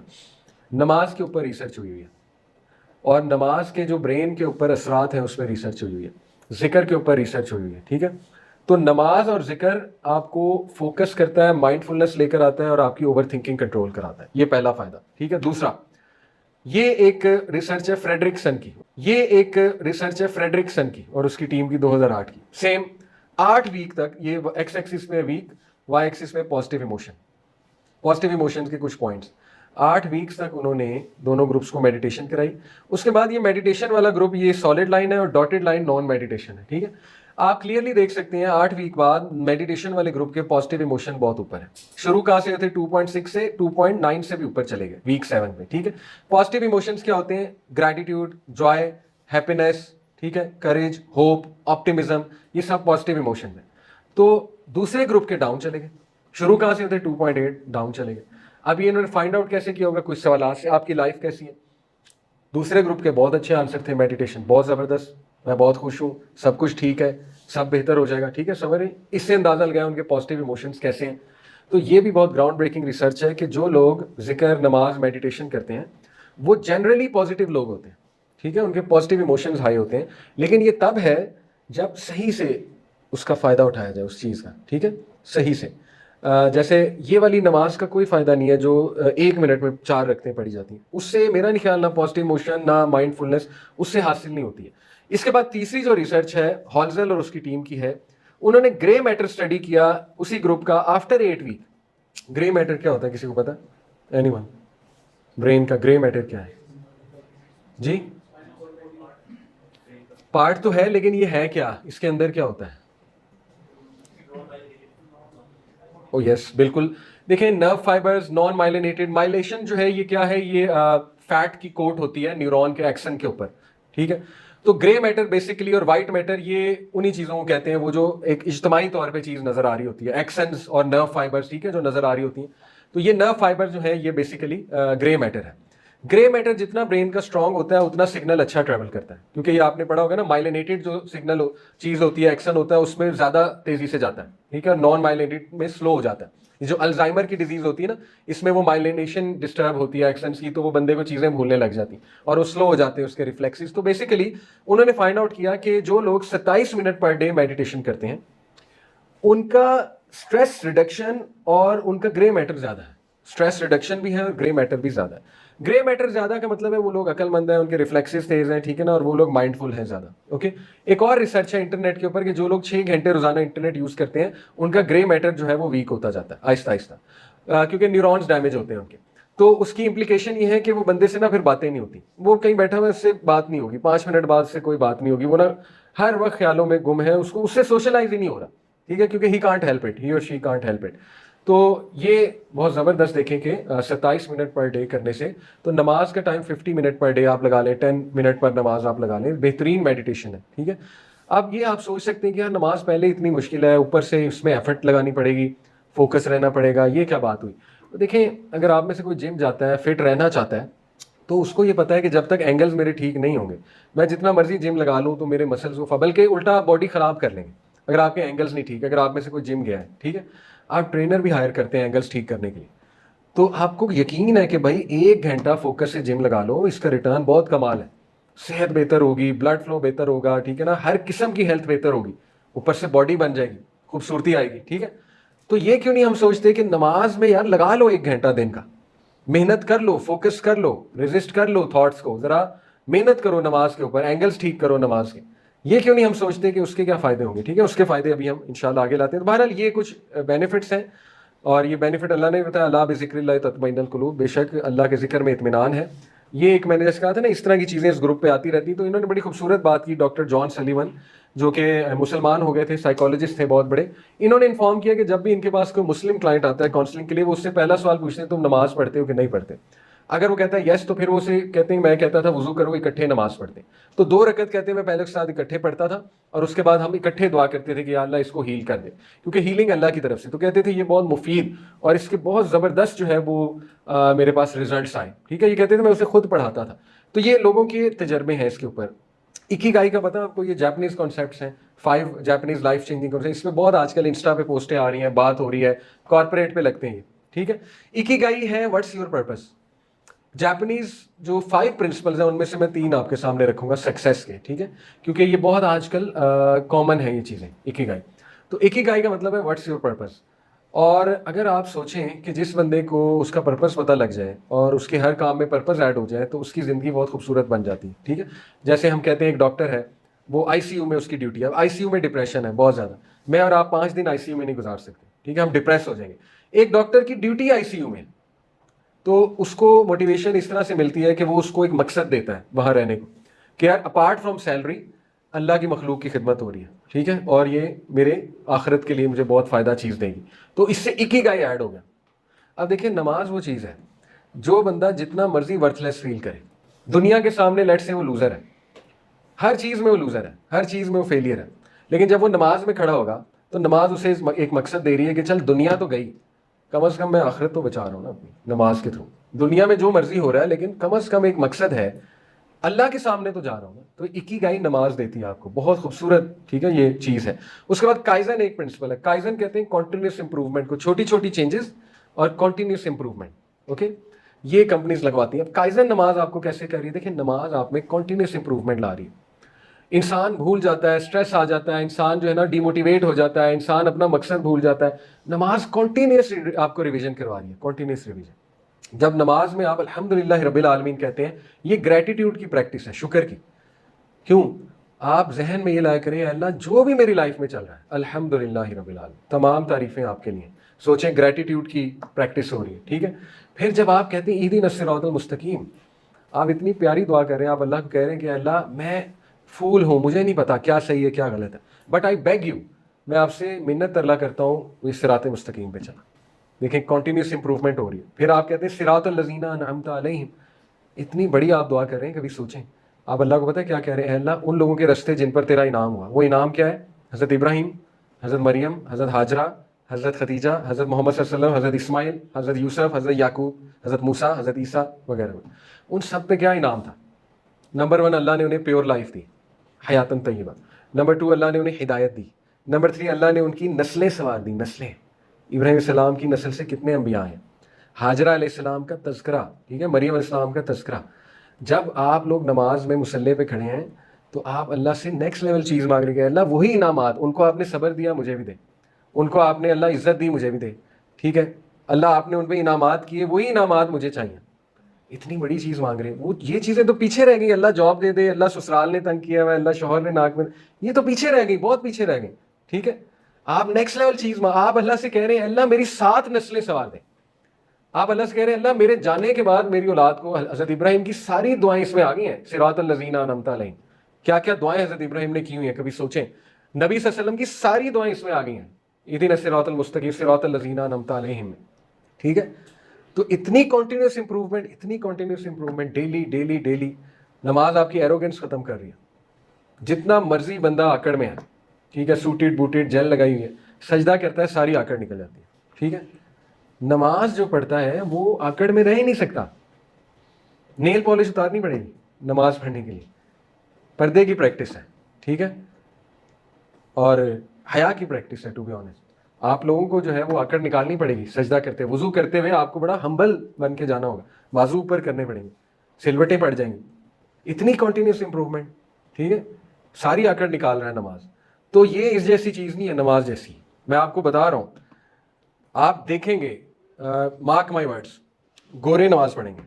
نماز کے اوپر ریسرچ ہوئی ہوئی ہے, اور نماز کے جو برین کے اوپر اثرات ہیں اس پہ ریسرچ ہوئی ہوئی ہے. ذکر کے اوپر ریسرچ ہوئی ہوئی ہے, ٹھیک ہے. تو نماز اور ذکر آپ کو فوکس کرتا ہے, مائنڈ فلنس لے کر آتا ہے, اور آپ کی اوور تھنکنگ کنٹرول کراتا ہے. یہ پہلا فائدہ, ٹھیک ہے. دوسرا, یہ ایک ریسرچ ہے فریڈرکسن کی, اور اس کی ٹیم کی 2008 کی. سیم 8 ویک تک, یہ ایکس ایکسس پہ ویک, وائی ایکسس پہ پازیٹیو ایموشن کے کچھ پوائنٹس. 8 ویکس تک انہوں نے دونوں گروپس کو میڈیٹیشن کرائی. اس کے بعد یہ میڈیٹیشن والا گروپ, یہ سالڈ لائن ہے اور ڈاٹڈ لائن نان میڈیٹیشن ہے, ٹھیک ہے. آپ کلیئرلی دیکھ سکتے ہیں 8 ویک بعد میڈیٹیشن والے گروپ کے پازیٹیو ایموشن بہت اوپر ہے. شروع کہاں سے ہوتے, 2.6 سے 2.9 سے بھی اوپر چلے گئے ویک 7 میں, ٹھیک ہے. پازیٹیو ایموشنز کیا ہوتے ہیں, گریٹیٹیوڈ, جوائے, ہیپینس, ٹھیک ہے, کریج, ہوپ, آپٹیمزم, یہ سب پازیٹیو ایموشنز ہیں. تو دوسرے گروپ کے ڈاؤن چلے گئے. شروع کہاں سے ہوتے 2.8, ڈاؤن چلے گئے. اب یہ انہوں نے فائنڈ آؤٹ کیسے کیا ہوگا, کچھ سوالات سے, آپ کی لائف کیسی ہے. دوسرے گروپ کے بہت اچھے آنسر تھے, میڈیٹیشن بہت زبردست, میں بہت خوش ہوں, سب کچھ ٹھیک ہے, سب بہتر ہو جائے گا, ٹھیک ہے. سمجھ رہے, اس سے اندازہ لگایا ان کے پازیٹیو ایموشنز کیسے ہیں. تو یہ بھی بہت گراؤنڈ بریکنگ ریسرچ ہے کہ جو لوگ ذکر, نماز, میڈیٹیشن کرتے ہیں وہ جنرلی پازیٹیو لوگ ہوتے ہیں, ٹھیک ہے, ان کے پازیٹیو ایموشنز ہائی ہوتے ہیں. لیکن یہ تب ہے جب صحیح سے اس کا فائدہ اٹھایا جائے اس چیز کا, ٹھیک ہے, صحیح سے. جیسے یہ والی نماز کا کوئی فائدہ نہیں ہے جو 1 منٹ میں 4 رکعتیں پڑھی جاتی ہیں, اس سے میرا نہیں خیال نہ پازیٹیو ایموشن نہ مائنڈ فلنس اس سے حاصل نہیں ہوتی ہے. اس کے بعد تیسری جو ریسرچ ہے ہالزل اور اس کی ٹیم کی ہے, انہوں نے گرے میٹر اسٹڈی کیا اسی گروپ کا آفٹر 8 ویک. گرے میٹر کیا ہوتا ہے, کسی کو پتا, اینی ون, برین کا گرے میٹر کیا ہے جی؟ پارٹ تو ہے, لیکن یہ ہے کیا, اس کے اندر کیا ہوتا ہے؟ او یس, بالکل. دیکھیں, نرو فائبرز نان مائلینیٹڈ, مائلیشن جو ہے یہ کیا ہے, یہ فیٹ کی کوٹ ہوتی ہے نیورون کے ایکسن کے اوپر, ٹھیک ہے. تو گرے میٹر بیسیکلی اور وائٹ میٹر یہ انہی چیزوں کو کہتے ہیں, وہ جو ایک اجتماعی طور پہ چیز نظر آ رہی ہوتی ہے, ایکسنز اور نرو فائبرز, ٹھیک ہے, جو نظر آ رہی ہوتی ہیں. تو یہ نرو فائبر جو ہے یہ بیسیکلی گرے میٹر ہے. گرے میٹر جتنا برین کا اسٹرانگ ہوتا ہے اتنا سگنل اچھا ٹریول کرتا ہے, کیونکہ یہ آپ نے پڑھا ہوگا نا, مائلینیٹڈ جو سگنل چیز ہوتی ہے, ایکسن ہوتا ہے, اس میں زیادہ تیزی سے جاتا ہے, ٹھیک ہے, نان مائلینیٹڈ میں سلو ہو جاتا ہے. یہ جو الزائمر کی ڈیزیز ہوتی ہے نا, اس میں وہ مائلینیشن ڈسٹرب ہوتی ہے ایکسنس کی, تو وہ بندے کو چیزیں بھولنے لگ جاتی ہیں اور وہ سلو ہو جاتے ہیں اس کے ریفلیکسز. تو بیسیکلی انہوں نے فائنڈ آؤٹ کیا کہ جو لوگ 27 منٹ پر ڈے میڈیٹیشن کرتے ہیں ان کا اسٹریس ریڈکشن اور ان کا گرے میٹر زیادہ ہے. اسٹریس ریڈکشن بھی ہے اور گرے میٹر بھی زیادہ ہے. گرے میٹر زیادہ کا مطلب ہے وہ لوگ عقل مند ہیں, ان کے ریفلیکسز تیز ہیں, ٹھیک ہے نا, اور وہ لوگ مائنڈ فل ہیں زیادہ, اوکے. ایک اور ریسرچ ہے انٹرنیٹ کے اوپر کہ جو لوگ 6 گھنٹے روزانہ انٹرنیٹ یوز کرتے ہیں ان کا گرے میٹر جو ہے وہ ویک ہوتا جاتا ہے آہستہ آہستہ, کیونکہ نیورونز ڈیمیج ہوتے ہیں ان کے. تو اس کی امپلیکیشن یہ ہے کہ وہ بندے سے نا پھر باتیں نہیں ہوتی, وہ کہیں بیٹھا ہوا, اس سے بات نہیں ہوگی, 5 منٹ بعد سے کوئی بات نہیں ہوگی, وہ نا ہر وقت خیالوں میں گم ہے, اس کو اس سے سوشلائز ہی نہیں ہو رہا, ٹھیک ہے, کیونکہ ہی کانٹ ہیلپ اٹ, ہی اور شی کانٹ ہیلپ اٹ. تو یہ بہت زبردست دیکھیں کہ 27 منٹ پر ڈے کرنے سے, تو نماز کا ٹائم 50 منٹ پر ڈے آپ لگا لیں, 10 منٹ پر نماز آپ لگا لیں, بہترین میڈیٹیشن ہے, ٹھیک ہے. اب یہ آپ سوچ سکتے ہیں کہ یار نماز پہلے اتنی مشکل ہے, اوپر سے اس میں ایفرٹ لگانی پڑے گی, فوکس رہنا پڑے گا, یہ کیا بات ہوئی. تو دیکھیں, اگر آپ میں سے کوئی جم جاتا ہے, فٹ رہنا چاہتا ہے, تو اس کو یہ پتا ہے کہ جب تک اینگلز میرے ٹھیک نہیں ہوں گے, میں جتنا مرضی جم لگا لوں تو میرے مسلز کو بلکہ الٹا باڈی خراب کر لیں گے اگر آپ کے اینگلز نہیں ٹھیک. اگر آپ میں سے کوئی جم گیا ہے, ٹھیک ہے, آپ ٹرینر بھی ہائر کرتے ہیں اینگلز ٹھیک کرنے کے لیے, تو آپ کو یقین ہے کہ بھائی 1 گھنٹہ فوکس سے جم لگا لو، اس کا ریٹرن بہت کمال ہے. صحت بہتر ہوگی، بلڈ فلو بہتر ہوگا، ٹھیک ہے نا، ہر قسم کی ہیلتھ بہتر ہوگی، اوپر سے باڈی بن جائے گی، خوبصورتی آئے گی. ٹھیک ہے، تو یہ کیوں نہیں ہم سوچتے کہ نماز میں یار لگا لو 1 گھنٹہ دن کا، محنت کر لو، فوکس کر لو، ریزسٹ کر لو تھاٹس کو، ذرا محنت کرو نماز کے اوپر، اینگلز ٹھیک کرو نماز کے. یہ کیوں نہیں ہم سوچتے کہ اس کے کیا فائدے ہوں گے. ٹھیک ہے، اس کے فائدے ابھی ہم انشاءاللہ آگے لاتے ہیں. تو بہرحال یہ کچھ بینیفٹس ہیں، اور یہ بینیفٹ اللہ نے بتایا، اللہ بذکر اللہ تطمئن القلوب، بے شک اللہ کے ذکر میں اطمینان ہے. یہ ایک میں نے جیسے کہا تھا نا، اس طرح کی چیزیں اس گروپ پہ آتی رہتی. تو انہوں نے بڑی خوبصورت بات کی، ڈاکٹر جان سلیون، جو کہ مسلمان ہو گئے تھے، سائیکالوجسٹ تھے بہت بڑے. انہوں نے انفارم کیا کہ جب بھی ان کے پاس کوئی مسلم کلائنٹ آتا ہے کاؤنسلنگ کے لیے، وہ اس سے پہلا سوال پوچھتے ہیں تم نماز پڑھتے ہو کہ نہیں پڑھتے. اگر وہ کہتا ہے یس، تو پھر وہ اسے کہتے ہیں، میں کہتا تھا وضو کرو، اکٹھے نماز پڑھتے. تو 2 رکعت کہتے ہیں میں پہلے کے ساتھ اکٹھے پڑھتا تھا، اور اس کے بعد ہم اکٹھے دعا کرتے تھے کہ یا اللہ اس کو ہیل کر دے، کیونکہ ہیلنگ اللہ کی طرف سے. تو کہتے تھے یہ بہت مفید اور اس کے بہت زبردست جو ہے وہ میرے پاس ریزلٹس آئے. ٹھیک ہے، یہ کہتے تھے میں اسے خود پڑھاتا تھا. تو یہ لوگوں کے تجربے ہیں اس کے اوپر. اکیگائی کا پتہ آپ کو، یہ جاپنیز کانسیپٹس ہیں، 5 جاپنیز لائف چینجنگ کانسیپٹس. اس میں بہت آج کل انسٹا پہ پوسٹیں آ رہی ہیں، بات ہو رہی ہے، کارپوریٹ پہ لگتے ہیں یہ. ٹھیک ہے، اکیگائی ہے واٹس یور پرپس. جاپنیز جو 5 پرنسپلز ہیں ان میں سے میں 3 آپ کے سامنے رکھوں گا سکسیس کے. ٹھیک ہے، کیونکہ یہ بہت آج کل کامن ہے یہ چیزیں، اکیگائی. تو اکیگائی کا مطلب ہے واٹس یور پرپس. اور اگر آپ سوچیں کہ جس بندے کو اس کا پرپس پتہ لگ جائے اور اس کے ہر کام میں پرپس ایڈ ہو جائے، تو اس کی زندگی بہت خوبصورت بن جاتی ہے. ٹھیک ہے، جیسے ہم کہتے ہیں ایک ڈاکٹر ہے، وہ آئی سی یو میں اس کی ڈیوٹی ہے. آئی سی یو میں ڈپریشن ہے بہت زیادہ، میں اور آپ 5 دن آئی سی یو میں نہیں گزار سکتے. ٹھیک ہے، ہم ڈپریس ہو جائیں گے. ایک ڈاکٹر کی ڈیوٹی آئی سی یو میں، تو اس کو موٹیویشن اس طرح سے ملتی ہے کہ وہ اس کو ایک مقصد دیتا ہے وہاں رہنے کو، کہ یار اپارٹ فرام سیلری اللہ کی مخلوق کی خدمت ہو رہی ہے. ٹھیک ہے، اور یہ میرے آخرت کے لیے مجھے بہت فائدہ چیز دے گی. تو اس سے اکیگائی ایڈ ہو گیا. اب دیکھیں، نماز وہ چیز ہے جو بندہ جتنا مرضی ورتھ لیس فیل کرے، دنیا کے سامنے لیٹ سے وہ لوزر ہے، ہر چیز میں وہ لوزر ہے، ہر چیز میں وہ فیلئر ہے. لیکن جب وہ نماز میں کھڑا ہوگا تو نماز اسے ایک مقصد دے رہی ہے کہ چل دنیا تو گئی، کم از کم میں آخرت تو بچا رہا ہوں نا اپنی نماز کے تھرو. دنیا میں جو مرضی ہو رہا ہے لیکن کم از کم ایک مقصد ہے، اللہ کے سامنے تو جا رہا ہوں نا. تو اکیگائی نماز دیتی ہے آپ کو، بہت خوبصورت. ٹھیک ہے، یہ چیز ہے. اس کے بعد کائزن ایک پرنسپل ہے. کائزن کہتے ہیں کنٹینیوس امپروومنٹ کو، چھوٹی چھوٹی چینجز اور کنٹینیوس امپروومنٹ. اوکے، یہ کمپنیز لگواتی ہیں. اب کائزن نماز آپ کو کیسے کر رہی ہے؟ دیکھیں، نماز آپ میں کنٹینیوس امپروومنٹ لا رہی ہے. انسان بھول جاتا ہے، اسٹریس آ جاتا ہے، انسان جو ہے نا ڈی موٹیویٹ ہو جاتا ہے، انسان اپنا مقصد بھول جاتا ہے. نماز کنٹینیوس آپ کو ریویژن کروا رہی ہے، کنٹینیوس ریویژن. جب نماز میں آپ الحمدللہ رب العالمین کہتے ہیں، یہ گریٹیٹیوڈ کی پریکٹس ہے، شکر کی. کیوں؟ آپ ذہن میں یہ لایا کریں، اللہ جو بھی میری لائف میں چل رہا ہے الحمدللہ رب العالمین، تمام تعریفیں آپ کے لیے. سوچیں، گریٹیٹیوڈ کی پریکٹس ہو رہی ہے. ٹھیک ہے، پھر جب آپ کہتے ہیں اہدنا الصراط المستقیم، آپ اتنی پیاری دعا کر رہے ہیں، آپ اللہ کو کہہ رہے ہیں کہ اللہ میں فول ہوں، مجھے نہیں پتا کیا صحیح ہے کیا غلط ہے، بٹ آئی بیگ یو، میں آپ سے منت ترلا کرتا ہوں اس صراط مستقیم پہ چلا. دیکھیں، کنٹینیوس امپروومنٹ ہو رہی ہے. پھر آپ کہتے ہیں صراط الذین انعمت علیہم، اتنی بڑی آپ دعا کر رہے ہیں، کبھی سوچیں آپ اللہ کو پتہ ہے کیا کہہ رہے ہیں؟ اللہ ان لوگوں کے رستے جن پر تیرا انعام ہوا. وہ انعام کیا ہے؟ حضرت ابراہیم، حضرت مریم، حضرت ہاجرہ، حضرت خدیجہ، حضرت محمد صلی اللہ علیہ وسلم، حضرت اسماعیل، حضرت یوسف، حضرت یعقوب، حضرت موسیٰ، حضرت عیسیٰ وغیرہ. ان سب پہ کیا انعام تھا؟ نمبر 1، اللہ نے انہیں پیور لائف دی، حیاتن طیبہ. نمبر 2، اللہ نے انہیں ہدایت دی. نمبر 3، اللہ نے ان کی نسلیں سنوار دی. نسلیں، ابراہیم السلام کی نسل سے کتنے انبیاء ہیں. ہاجرہ علیہ السلام کا تذکرہ، ٹھیک ہے، مریم علیہ السلام کا تذکرہ. جب آپ لوگ نماز میں مصلی پہ کھڑے ہیں تو آپ اللہ سے نیکسٹ لیول چیز مانگ رہے ہیں، اللہ وہی انعامات، ان کو آپ نے صبر دیا مجھے بھی دے، ان کو آپ نے اللہ عزت دی مجھے بھی دے. ٹھیک ہے، اللہ آپ نے ان پہ انعامات کیے، وہی انعامات مجھے چاہیے. اتنی بڑی چیز مانگ رہے ہیں. وہ یہ چیزیں تو پیچھے رہ گئی. اللہ جاب دے دے، اللہ سسرال نے تنگ کیا ہوا ہے، اللہ شوہر نے ناک میں، یہ تو پیچھے رہ گئی، بہت پیچھے رہ گئی. ٹھیک ہے، آپ نیکسٹ لیول چیز آپ اللہ سے کہہ رہے ہیں اللہ میری 7 نسلیں سوار دیں. آپ اللہ سے کہہ رہے ہیں اللہ میرے جانے کے بعد میری اولاد کو. حضرت ابراہیم کی ساری دعائیں اس میں آ گئی ہیں، صراط الذین انعمت علیہم. کیا کیا دعائیں حضرت ابراہیم نے کی ہوئی ہیں، کبھی سوچیں. نبی صلی اللہ علیہ وسلم کی ساری دعائیں اس میں آ گئی ہیں، اہدنا الصراط المستقیم صراط الذین انعمت علیہم. ٹھیک ہے، تو اتنی کنٹینیوس امپروومنٹ، اتنی continuous improvement, daily daily daily. نماز آپ کی ایروگنس ختم کر رہی ہے. جتنا مرضی بندہ آکڑ میں ہے، ٹھیک ہے، سوٹیڈ بوٹیڈ جیل لگائی ہوئی ہے، سجدہ کرتا ہے ساری آکڑ نکل جاتی ہے. ٹھیک ہے، نماز جو پڑھتا ہے وہ آکڑ میں رہ ہی نہیں سکتا. نیل پالش اتارنی پڑے گی نماز پڑھنے کے لیے. پردے کی پریکٹس ہے، ٹھیک ہے، اور حیا کی پریکٹس ہے ٹو بی آنیسٹ. آپ لوگوں کو جو ہے وہ آکڑ نکالنی پڑے گی سجدہ کرتے وضو کرتے ہوئے. آپ کو بڑا ہمبل بن کے جانا ہوگا, بازو اوپر کرنے پڑیں گے, سلوٹیں پڑ جائیں گی, اتنی کنٹینیوس امپروومنٹ. ٹھیک ہے, ساری آکڑ نکال رہا ہے نماز. تو یہ اس جیسی چیز نہیں ہے نماز جیسی. میں آپ کو بتا رہا ہوں, آپ دیکھیں گے, مارک مائی ورڈس, گورے نماز پڑھیں گے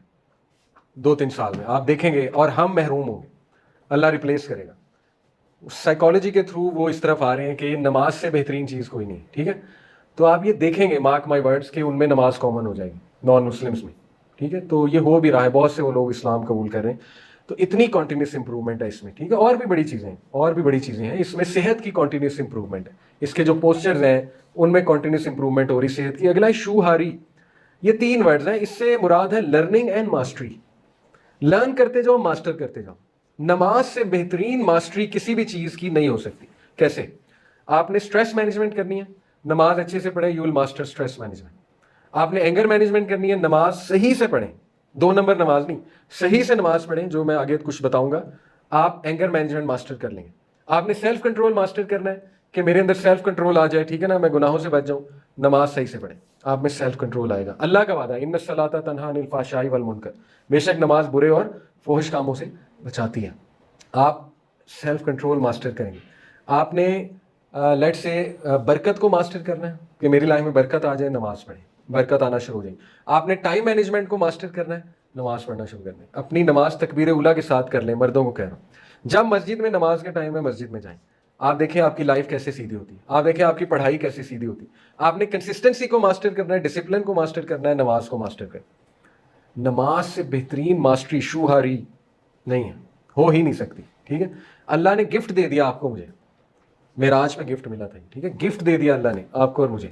2-3 سال میں, آپ دیکھیں گے, اور ہم محروم ہوں گے. اللہ ریپلیس کرے گا. سائیکالوجی کے تھرو وہ اس طرف آ رہے ہیں کہ نماز سے بہترین چیز کوئی نہیں. ٹھیک ہے, تو آپ یہ دیکھیں گے, مارک مائی ورڈس, کہ ان میں نماز کامن ہو جائے گی نان مسلمس میں. ٹھیک ہے, تو یہ ہو بھی رہا ہے, بہت سے وہ لوگ اسلام قبول کر رہے ہیں. تو اتنی کنٹینیوس امپروومنٹ ہے اس میں. ٹھیک ہے, اور بھی بڑی چیزیں ہیں, اور بھی بڑی چیزیں ہیں اس میں. صحت کی کنٹینیوس امپروومنٹ ہے, اس کے جو پوسچرز ہیں ان میں کنٹینیوس امپروومنٹ ہو رہی صحت کی. اگلا ہے شوہاری. یہ 3 ورڈز ہیں, اس سے مراد ہے لرننگ اینڈ ماسٹری. لرن کرتے جاؤ, ماسٹر کرتے جاؤ. نماز سے بہترین ماسٹری کسی بھی چیز کی نہیں ہو سکتی. کیسے؟ آپ نے سٹریس مینجمنٹ کرنی ہے, نماز اچھے سے پڑھیں, you will master stress management. آپ نے اینگر مینجمنٹ کرنی ہے, نماز صحیح سے پڑھیں, 2 نمبر نماز نہیں, صحیح سے نماز پڑھیں, جو میں آگے کچھ بتاؤں گا, آپ اینگر مینجمنٹ ماسٹر کر لیں گے. آپ نے سیلف کنٹرول ماسٹر کرنا ہے کہ میرے اندر سیلف کنٹرول آ جائے. ٹھیک ہے نا, میں گناہوں سے بچ جاؤں. نماز صحیح سے پڑھیں, آپ میں سیلف کنٹرول آئے گا. اللہ کا وعدہ ہے, ان الصلاۃ تنہی عن الفحشاء والمنکر, بے شک نماز برے اور فحش کاموں سے بچاتی ہے. آپ سیلف کنٹرول ماسٹر کریں گے. آپ نے لیٹ سے برکت کو ماسٹر کرنا ہے کہ میری لائف میں برکت آ جائے, نماز پڑھیں, برکت آنا شروع ہو جائے. آپ نے ٹائم مینجمنٹ کو ماسٹر کرنا ہے, نماز پڑھنا شروع کرنا ہے. اپنی نماز تکبیر اولیٰ کے ساتھ کر لیں, مردوں کو کہہ رہا ہوں. جب مسجد میں نماز کا ٹائم ہے, مسجد میں جائیں. آپ دیکھیں آپ کی لائف کیسے سیدھی ہوتی ہے, آپ دیکھیں آپ کی پڑھائی کیسے سیدھی ہوتی ہے. آپ نے کنسسٹنسی کو ماسٹر کرنا ہے, ڈسپلن کو ماسٹر کرنا ہے, نماز کو ماسٹر کرنا. نماز سے بہترین ماسٹری شوہاری نہیں ہے, ہو ہی نہیں سکتی. ٹھیک ہے, اللہ نے گفٹ دے دیا آپ کو, مجھے معراج میں گفٹ ملا تھا. ٹھیک ہے, گفٹ دے دیا اللہ نے آپ کو اور مجھے,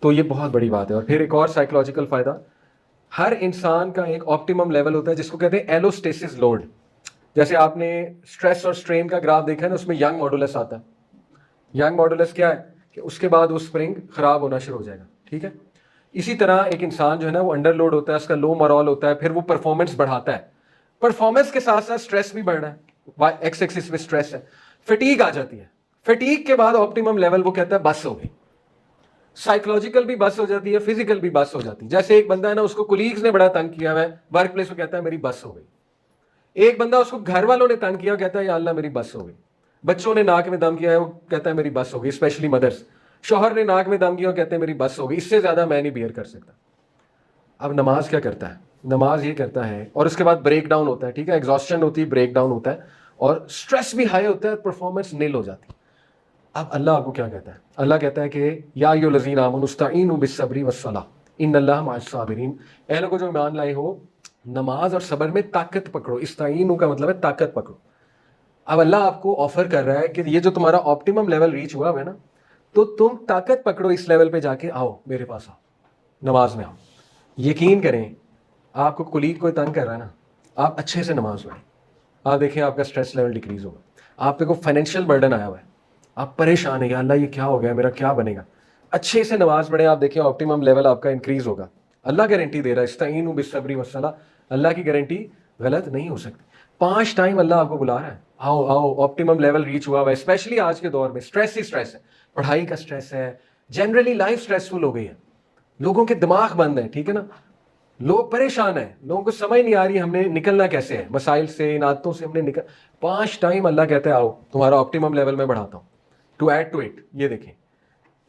تو یہ بہت بڑی بات ہے. اور پھر ایک اور سائیکولوجیکل فائدہ, ہر انسان کا ایک آپٹیمم لیول ہوتا ہے جس کو کہتے ہیں ایلوسٹیسس لوڈ. جیسے آپ نے اسٹریس اور اسٹرین کا گراف دیکھا ہے نا, اس میں ینگ ماڈولس آتا ہے. ینگ ماڈولس کیا ہے کہ اس کے بعد وہ اسپرنگ خراب ہونا شروع ہو جائے گا. ٹھیک ہے, اسی طرح ایک انسان جو ہے نا وہ انڈر لوڈ ہوتا ہے, اس کا لو مرال ہوتا ہے, پھر وہ پرفارمنس بڑھاتا ہے. پرفارمنس کے ساتھ ساتھ اسٹریس بھی بڑھ رہا ہے, ایکس ایکسس میں اسٹریس ہے, فٹیگ آ جاتی ہے. فٹیگ کے بعد آپٹیمم لیول وہ کہتا ہے بس ہو گئی. سائیکولوجیکل بھی بس ہو جاتی ہے, فزیکل بھی بس ہو جاتی ہے. جیسے ایک بندہ ہے نا, اس کو کولیگز نے بڑا تنگ کیا ہے ورک پلیس, وہ کہتا ہے میری بس ہو گئی. ایک بندہ, اس کو گھر والوں نے تنگ کیا, کہتا ہے یا اللہ میری بس ہو گئی. بچوں نے ناک میں دم کیا ہے, وہ کہتا ہے میری بس ہو گئی, اسپیشلی مدرس. شوہر نے ناک میں دم کیا, وہ کہتے ہیں میری بس ہو گئی, اس سے زیادہ میں نہیں بیئر کر سکتا. اب نماز کیا کرتا ہے, نماز یہ کرتا ہے, اور اس کے بعد بریک ڈاؤن ہوتا ہے. ٹھیک ہے, ایگزاسشن ہوتی ہے, بریک ڈاؤن ہوتا ہے, اور اسٹریس بھی ہائی ہوتا ہے, پرفارمنس نیل ہو جاتی ہے. اب اللہ آپ کو کیا کہتا ہے, اللہ کہتا ہے کہ یا ایھا الذین آمنوا استعینوا بالصبر والصلاۃ ان اللہ مع الصابرین. اے لوگوں جو ایمان لائے ہو, نماز اور صبر میں طاقت پکڑو. استعینوا کا مطلب ہے طاقت پکڑو. اب اللہ آپ کو آفر کر رہا ہے کہ یہ جو تمہارا آپٹیمم لیول ریچ ہوا ہے نا, تو تم طاقت پکڑو, اس لیول پہ جا کے آؤ, میرے پاس آؤ, نماز میں آؤ. یقین کریں, آپ کو کولیگ کوئی تنگ کر رہا ہے نا, آپ اچھے سے نماز پڑھیں, آپ دیکھیں آپ کا اسٹریس لیول ڈیکریز ہوگا. آپ پہ کوئی فائنینشیل برڈن آیا ہوا ہے, آپ پریشان ہیں, یا اللہ یہ کیا ہو گیا, میرا کیا بنے گا, اچھے سے نماز پڑھیں, آپ دیکھیں آپٹیمم لیول آپ کا انکریز ہوگا. اللہ گارنٹی دے رہا ہے, استعینوا بالصبر والصلاۃ, اللہ کی گارنٹی غلط نہیں ہو سکتی. 5 ٹائم اللہ آپ کو بلا رہا ہے, آؤ آؤ, آپٹیمم لیول ریچ ہوا ہوا ہے. اسپیشلی آج کے دور میں اسٹریس ہی اسٹریس ہے, پڑھائی کا اسٹریس ہے, جنرلی لائف اسٹریسفل ہو گئی ہے, لوگوں کے دماغ بند ہیں. ٹھیک ہے نا, لوگ پریشان ہیں, لوگوں کو سمجھ نہیں آ رہی ہم نے نکلنا کیسے ہے مسائل سے, ان عادتوں سے ہم نے 5 ٹائم اللہ کہتا ہے آؤ, تمہارا آپٹیمم لیول میں بڑھاتا ہوں, ٹو ایڈ ٹو اٹ. یہ دیکھیں,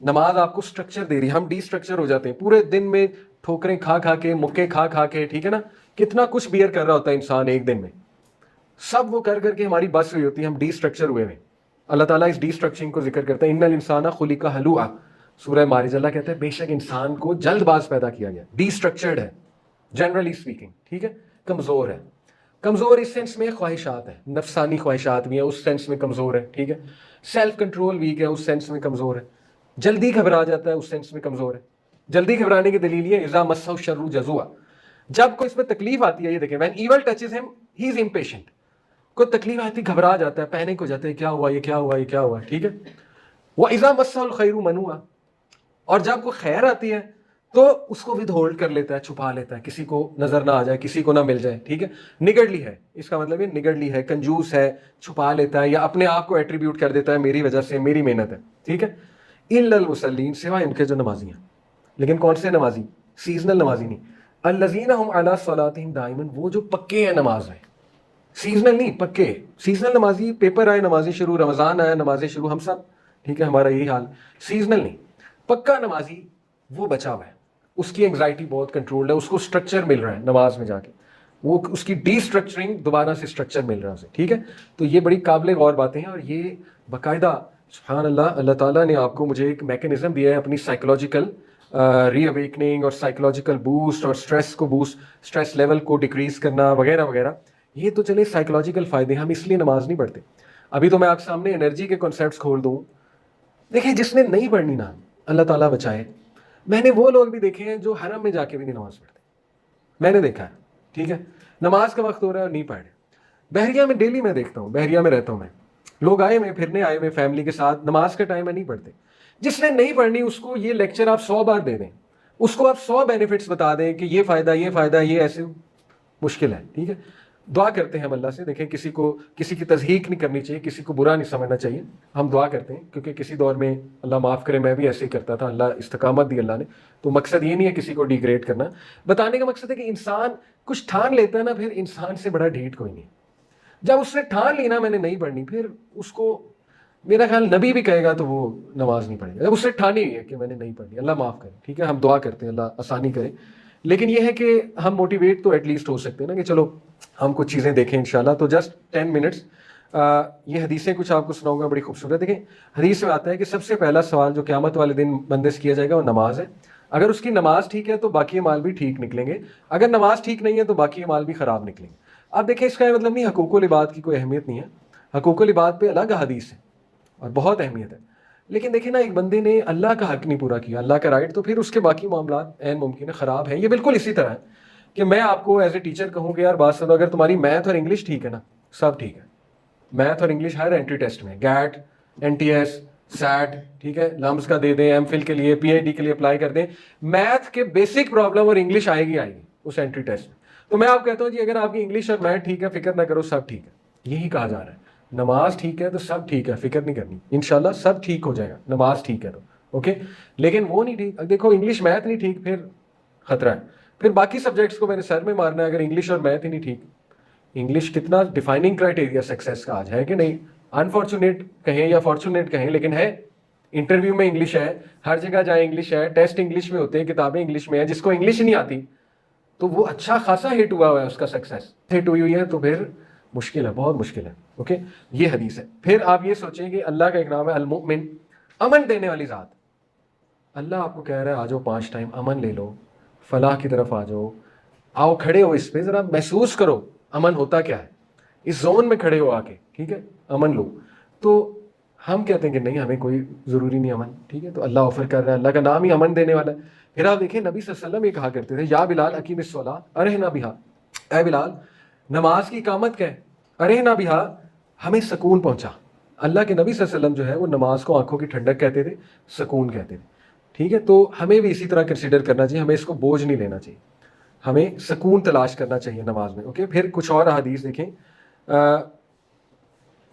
نماز آپ کو اسٹرکچر دے رہی ہے. ہم ڈی اسٹرکچر ہو جاتے ہیں پورے دن میں, ٹھوکریں کھا کھا کے, مکے کھا کھا کے. ٹھیک ہے نا, کتنا کچھ بیئر کر رہا ہوتا ہے انسان ایک دن میں, سب وہ کر کر کے ہماری بس ہوئی ہوتی ہے, ہم ڈی اسٹرکچر ہوئے ہوئے. اللہ تعالیٰ اس ڈی اسٹرکچرنگ کو ذکر کرتا ہے, ان الانسان خلق ہلوعا, سورہ مارج. اللہ کہتا ہے بے شک انسان کو جلد باز پیدا کیا گیا, ڈی اسٹرکچرڈ ہے جنرلی اسپیکنگ. ٹھیک ہے, کمزور ہے. کمزور اس سینس میں خواہشات ہیں, نفسانی خواہشات بھی ہیں, اس سینس میں کمزور ہے. ٹھیک ہے, سیلف کنٹرول ویک ہے, اس سینس میں کمزور ہے. جلدی گھبرا جاتا ہے, اس سینس میں کمزور ہے. جلدی گھبرانے کی دلیل یہ, اذا مسہ الشر جزوعا, جب کوئی اس میں تکلیف آتی ہے. یہ دیکھیں, when evil touches him he is impatient. کوئی تکلیف آتی ہے, گھبرا جاتا ہے, پینک ہو جاتا ہے, کیا ہوا, یہ کیا ہوا, یہ کیا ہوا. ٹھیک ہے, وَإِذَا مَسَّهُ الْخَيْرُ مَنُوعًا, اور جب کوئی خیر آتی ہے تو اس کو ود ہولڈ کر لیتا ہے, چھپا لیتا ہے, کسی کو نظر نہ آ جائے, کسی کو نہ مل جائے. ٹھیک ہے, نگڑلی ہے, اس کا مطلب یہ نگڑلی ہے, کنجوس ہے, چھپا لیتا ہے, یا اپنے آپ کو ایٹریبیوٹ کر دیتا ہے میری وجہ سے, میری محنت ہے. ٹھیک ہے, الا المصلین، سوائے ان کے جو نمازی ہیں. لیکن کون سے نمازی؟ سیزنل نمازی نہیں. الذین هم علی صلاتہم دائمون، وہ جو پکے ہیں نماز میں. سیزنل نہیں، پکے. سیزنل نمازی پیپر آئے نمازی شروع، رمضان آیا نمازیں شروع، ہم سب ٹھیک ہے، ہمارا یہی حال. سیزنل نہیں، پکا نمازی وہ بچا ہوا ہے، اس کی انگزائٹی بہت کنٹرولڈ ہے، اس کو اسٹرکچر مل رہا ہے نماز میں جا کے، وہ اس کی ڈی اسٹرکچرنگ دوبارہ سے اسٹرکچر مل رہا ہے اسے. ٹھیک ہے، تو یہ بڑی قابل غور باتیں ہیں، اور یہ باقاعدہ سبحان اللہ، اللہ تعالیٰ نے آپ کو مجھے ایک میکینزم دیا ہے اپنی سائیکولوجیکل ری اویکننگ اور سائیکولوجیکل بوسٹ اور اسٹریس کو بوسٹ، اسٹریس لیول کو ڈیکریز کرنا وغیرہ وغیرہ. یہ تو چلے سائیکولوجیکل فائدے، ہم اس لیے نماز نہیں پڑھتے. ابھی تو میں آپ سامنے انرجی کے کنسیپٹس کھول دوں. دیکھیں جس نے نہیں پڑھنی نا، اللہ تعالیٰ بچائے، میں نے وہ لوگ بھی دیکھے ہیں جو حرم میں جا کے بھی نہیں نماز پڑھتے، میں نے دیکھا ہے. ٹھیک ہے، نماز کا وقت ہو رہا ہے اور نہیں پڑھ رہے. بحریہ میں ڈیلی میں دیکھتا ہوں، بحریہ میں رہتا ہوں میں، لوگ آئے ہوئے پھرنے آئے ہوئے فیملی کے ساتھ، نماز کا ٹائم ہے نہیں پڑھتے. جس نے نہیں پڑھنی اس کو یہ لیکچر آپ 100 بار دے دیں، اس کو آپ 100 بینیفٹس بتا دیں کہ یہ فائدہ یہ فائدہ یہ، ایسے مشکل ہے. ٹھیک ہے، دعا کرتے ہیں ہم اللہ سے. دیکھیں کسی کو کسی کی تضحیق نہیں کرنی چاہیے، کسی کو برا نہیں سمجھنا چاہیے. ہم دعا کرتے ہیں کیونکہ کسی دور میں اللہ معاف کرے میں بھی ایسے ہی کرتا تھا، اللہ استقامت دی اللہ نے. تو مقصد یہ نہیں ہے کسی کو ڈیگریڈ کرنا، بتانے کا مقصد ہے کہ انسان کچھ ٹھان لیتا ہے نا، پھر انسان سے بڑا ڈھیٹ کوئی نہیں. جب اس نے ٹھان لی نا میں نے نہیں پڑھنی، پھر اس کو میرا خیال نبی بھی کہے گا تو وہ نماز نہیں پڑھے گا. جب اس نے ٹھانی ہے کہ میں نے نہیں پڑھنی، اللہ معاف کرے. ٹھیک ہے، ہم دعا کرتے ہیں اللہ آسانی کرے. لیکن یہ ہے کہ ہم موٹیویٹ تو ایٹ لیسٹ ہو سکتے ہیں نا کہ چلو ہم کچھ چیزیں دیکھیں انشاءاللہ. تو جسٹ 10 منٹس یہ حدیثیں کچھ آپ کو سناؤں گا، بڑی خوبصورت. دیکھیں حدیث میں آتا ہے کہ سب سے پہلا سوال جو قیامت والے دن بندے سے کیا جائے گا وہ نماز ہے. اگر اس کی نماز ٹھیک ہے تو باقی اعمال بھی ٹھیک نکلیں گے، اگر نماز ٹھیک نہیں ہے تو باقی اعمال بھی خراب نکلیں گے. اب دیکھیں اس کا یہ مطلب نہیں حقوق العباد کی کوئی اہمیت نہیں ہے، حقوق العباد پہ الگ حدیث ہے اور بہت اہمیت ہے. لیکن دیکھیں نا، ایک بندے نے اللہ کا حق نہیں پورا کیا، اللہ کا رائٹ، تو پھر اس کے باقی معاملات عین ممکن ہے خراب ہیں. یہ بالکل اسی طرح ہے کہ میں آپ کو ایز اے ٹیچر کہوں کہ یار بات سنو، اگر تمہاری میتھ اور انگلش ٹھیک ہے نا، سب ٹھیک ہے. میتھ اور انگلش ہر انٹری ٹیسٹ میں، GAT, N T S, SAT, ٹھیک ہے، لمس کا دے دیں، ایم فل کے لیے، پی ایچ ڈی کے لیے اپلائی کر دیں، میتھ کے بیسک پرابلم اور انگلش آئے گی اس انٹری ٹیسٹ میں. تو میں آپ کہتا ہوں جی اگر آپ کی انگلش اور میتھ ٹھیک ہے، فکر نہ کرو، سب ٹھیک ہے. یہی کہا جا رہا ہے، نماز ٹھیک ہے تو سب ٹھیک ہے، فکر نہیں کرنی، انشاءاللہ سب ٹھیک ہو جائے گا، نماز ٹھیک ہے تو اوکے. لیکن وہ نہیں ٹھیک، دیکھو انگلش میتھ نہیں ٹھیک، پھر خطرہ ہے. پھر باقی سبجیکٹس کو میں نے سر میں مارنا ہے اگر انگلش اور میتھ ہی نہیں ٹھیک. انگلش کتنا ڈیفائننگ کرائٹیریا سکسیس کا آج ہے کہ نہیں؟ انفارچونیٹ کہیں یا فارچونیٹ کہیں، لیکن ہے. انٹرویو میں انگلش ہے، ہر جگہ جائیں انگلش ہے، ٹیسٹ انگلش میں ہوتے ہیں، کتابیں انگلش میں ہیں. جس کو انگلش نہیں آتی تو وہ اچھا خاصا ہٹ ہوا ہوا ہے، اس کا سکسیس ہٹ ہوئی ہوئی ہے، تو پھر مشکل ہے، بہت مشکل ہے. اوکے، یہ حدیث ہے. پھر آپ یہ سوچیں کہ اللہ کا ایک نام ہے المؤمن، امن دینے والی ذات. اللہ آپ کو کہہ رہا ہے آ جاؤ 5 ٹائم امن لے لو، فلاح کی طرف آ جاؤ، آؤ کھڑے ہو اس پہ، ذرا محسوس کرو امن ہوتا کیا ہے، اس زون میں کھڑے ہو آ کے، ٹھیک ہے، امن لو. تو ہم کہتے ہیں کہ نہیں ہمیں کوئی ضروری نہیں امن. ٹھیک ہے، تو اللہ آفر کر رہا ہے، اللہ کا نام ہی امن دینے والا ہے. پھر آپ دیکھیں نبی صلی اللہ علیہ وسلم یہ کہا کرتے تھے، یا بلال اقیم الصلاۃ ارحنا بہا، اے بلال نماز کی اقامت کہ ارحنا بہا، ہمیں سکون پہنچا. اللہ کے نبی صلی اللہ علیہ وسلم جو ہے وہ نماز کو آنکھوں کی ٹھنڈک کہتے تھے، سکون کہتے تھے. ٹھیک ہے، تو ہمیں بھی اسی طرح کنسیڈر کرنا چاہیے، ہمیں اس کو بوجھ نہیں لینا چاہیے، ہمیں سکون تلاش کرنا چاہیے نماز میں. اوکے، پھر کچھ اور حدیث دیکھیں.